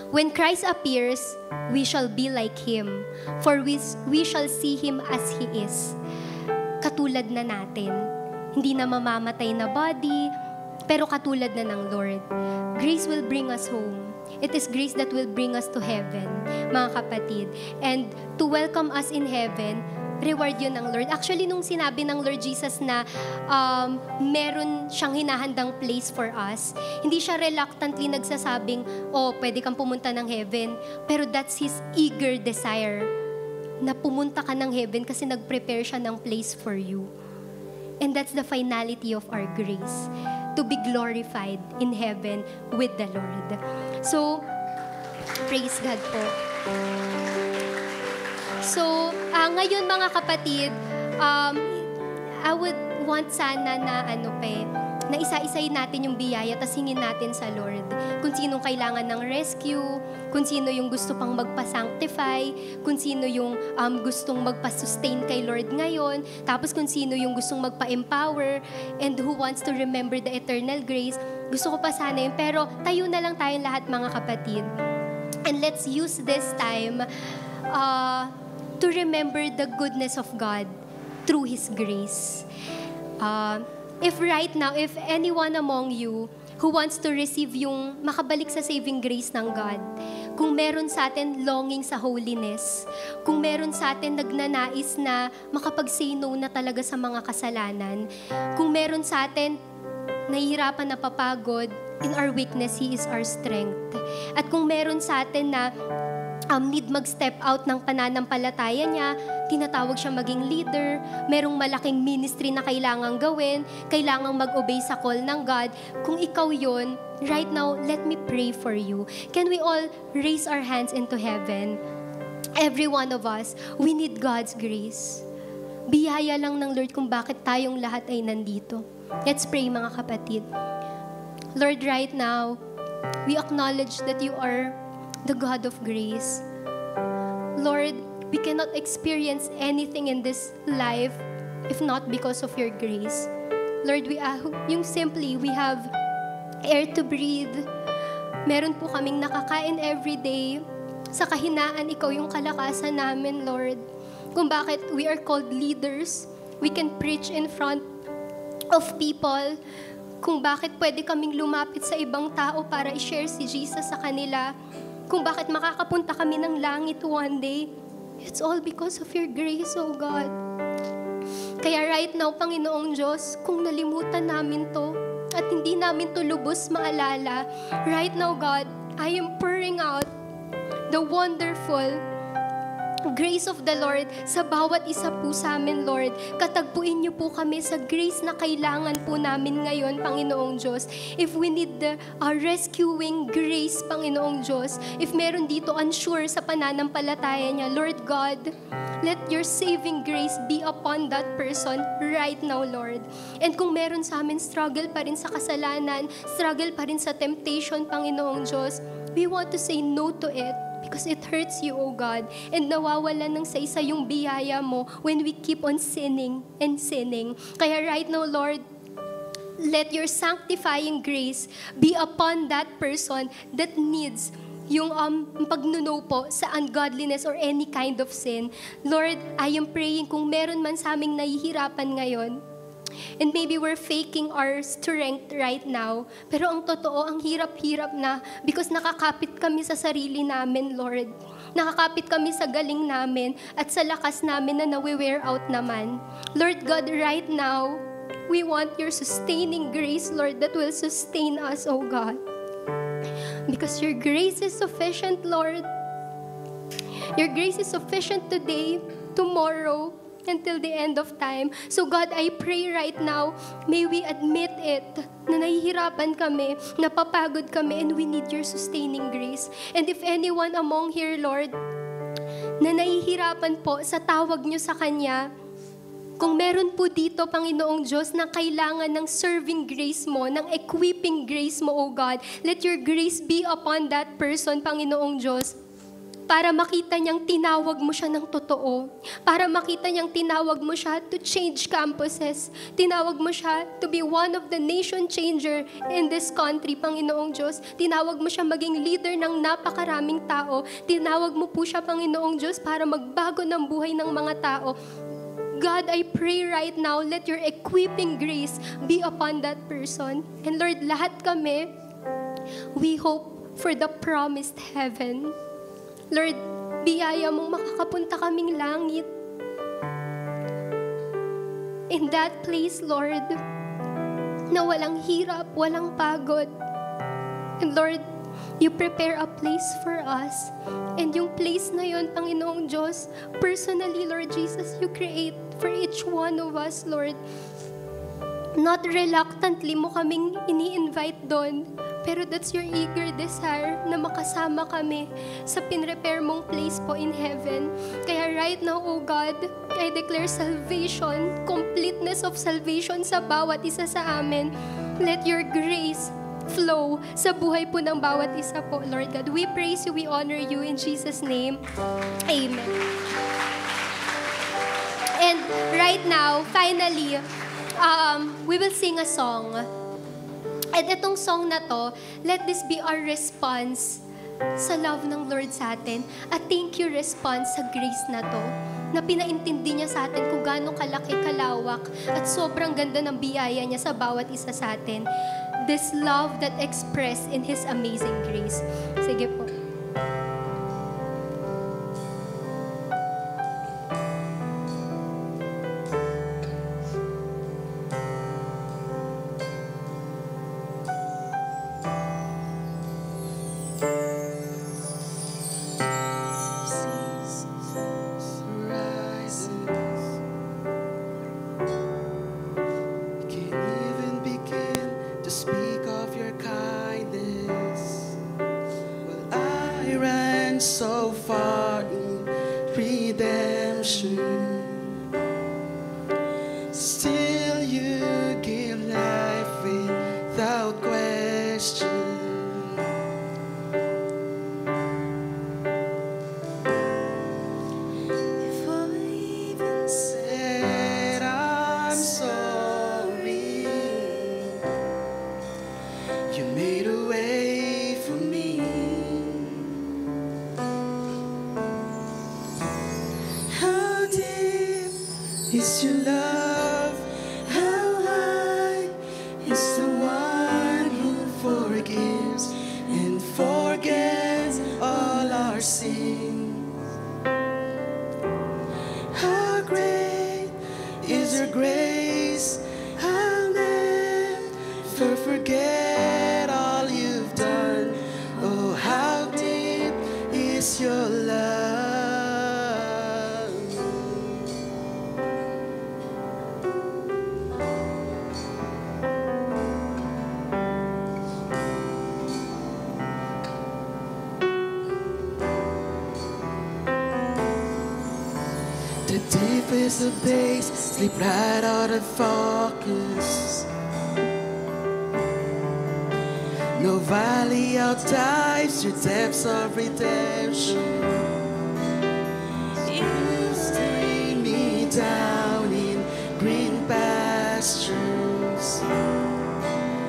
Speaker 1: when Christ appears, we shall be like Him, for we shall see Him as He is. Katulad na natin. Hindi na mamamatay na body, pero katulad na ng Lord. Grace will bring us home. It is grace that will bring us to heaven, mga kapatid. And to welcome us in heaven, reward yun ng Lord. Actually, nung sinabi ng Lord Jesus na meron siyang hinahandang place for us, hindi siya reluctantly nagsasabing, pwede kang pumunta ng heaven. Pero that's His eager desire na pumunta ka ng heaven kasi nag-prepare siya ng place for you. And that's the finality of our grace, to be glorified in heaven with the Lord. So, praise God po. So, ngayon mga kapatid, I would want sana na na isa-isay natin yung biyaya tas hingin natin sa Lord. Kung sinong kailangan ng rescue, kung sino yung gusto pang magpa-sanctify, kung sino yung gustong magpa-sustain kay Lord ngayon, tapos kung sino yung gustong magpa-empower, and who wants to remember the eternal grace. Gusto ko pa sana yun, pero tayo na lang tayong lahat mga kapatid. And let's use this time to remember the goodness of God through His grace. If right now, if anyone among you who wants to receive yung makabalik sa saving grace ng God, kung meron sa atin longing sa holiness, kung meron sa atin nagnanais na makapag-say no na talaga sa mga kasalanan, kung meron sa atin nahihirapan na papagod, in our weakness, He is our strength. At kung meron sa atin na need mag-step out ng pananampalataya niya, tinatawag siya maging leader, merong malaking ministry na kailangang gawin, kailangang mag-obey sa call ng God. Kung ikaw yun, right now, let me pray for you. Can we all raise our hands into heaven? Every one of us, we need God's grace. Biyaya lang ng Lord kung bakit tayong lahat ay nandito. Let's pray, mga kapatid. Lord, right now, we acknowledge that you are the God of grace. Lord, we cannot experience anything in this life if not because of your grace. Lord, yung simply, we have air to breathe. Meron po kaming nakakain every day. Sa kahinaan, ikaw yung kalakasan namin, Lord. Kung bakit we are called leaders, we can preach in front of people. Kung bakit pwede kaming lumapit sa ibang tao para i-share si Jesus sa kanila. Kung bakit makakapunta kami ng langit one day. It's all because of your grace, oh God. Kaya right now, Panginoong Diyos, kung nalimutan namin to at hindi namin to lubos maalala, right now, God, I am pouring out the wonderful grace of the Lord sa bawat isa po sa amin, Lord. Katagpuin niyo po kami sa grace na kailangan po namin ngayon, Panginoong Diyos. If we need the rescuing grace, Panginoong Diyos, if meron dito unsure sa pananampalataya niya, Lord God, let your saving grace be upon that person right now, Lord. And kung meron sa amin struggle pa rin sa kasalanan, struggle pa rin sa temptation, Panginoong Diyos, we want to say no to it. Because it hurts you, oh God. And nawawalan ng sa yung biyaya mo when we keep on sinning and sinning. Kaya right now, Lord, let your sanctifying grace be upon that person that needs yung pagnuno po sa ungodliness or any kind of sin. Lord, I am praying kung meron man sa aming nahihirapan ngayon, and maybe we're faking our strength right now. Pero ang totoo, ang hirap-hirap na because nakakapit kami sa sarili namin, Lord. Nakakapit kami sa galing namin at sa lakas namin na nawi-wear out naman. Lord God, right now, we want your sustaining grace, Lord, that will sustain us, oh God. Because your grace is sufficient, Lord. Your grace is sufficient today, tomorrow, until the end of time. So God, I pray right now, may we admit it, na nahihirapan kami, napapagod kami, and we need your sustaining grace. And if anyone among here, Lord, na nahihirapan po sa tawag niyo sa Kanya, kung meron po dito, Panginoong Diyos, na kailangan ng serving grace mo, ng equipping grace mo, O God, let your grace be upon that person, Panginoong Diyos, para makita niyang tinawag mo siya ng totoo. Para makita niyang tinawag mo siya to change campuses. Tinawag mo siya to be one of the nation changer in this country, Panginoong Diyos. Tinawag mo siya maging leader ng napakaraming tao. Tinawag mo po siya, Panginoong Diyos, para magbago ng buhay ng mga tao. God, I pray right now, let your equipping grace be upon that person. And Lord, lahat kami, we hope for the promised heaven. Lord, biyaya mong makakapunta kaming langit. In that place, Lord, na walang hirap, walang pagod. And Lord, you prepare a place for us. And yung place na yun, Panginoong Diyos, personally, Lord Jesus, you create for each one of us, Lord. Not reluctantly mo kaming ini-invite doon, pero that's your eager desire na makasama kami sa pinrepare mong place po in heaven. Kaya right now, oh God, I declare salvation, completeness of salvation sa bawat isa sa amin. Let your grace flow sa buhay po ng bawat isa po, Lord God. We praise you, we honor you in Jesus' name. Amen. And right now, finally, we will sing a song. And itong song na to, let this be our response sa love ng Lord sa atin. At thank you response sa grace na to, na pinaintindi niya sa atin kung gaano kalaki, kalawak, at sobrang ganda ng biyaya niya sa bawat isa sa atin. This love that expressed in His amazing grace. Sige po.
Speaker 2: redemption. Still you give life without question. If I even said I'm sorry, you made a way for me. How deep is your love? How high is the one who forgives and forgets all our sins? How great is your grace? I'll never forget all you've done. Oh, how deep is your love? The deepest of days slip right out of focus. No valley outdives your depths of redemption. You stay me down in green pastures,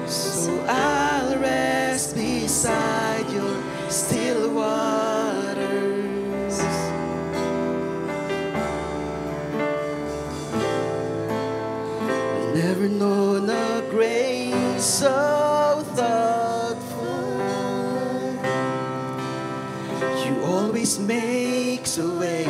Speaker 2: so I'll rest beside your still waters. Never known a grace so thoughtful. You always makes a way.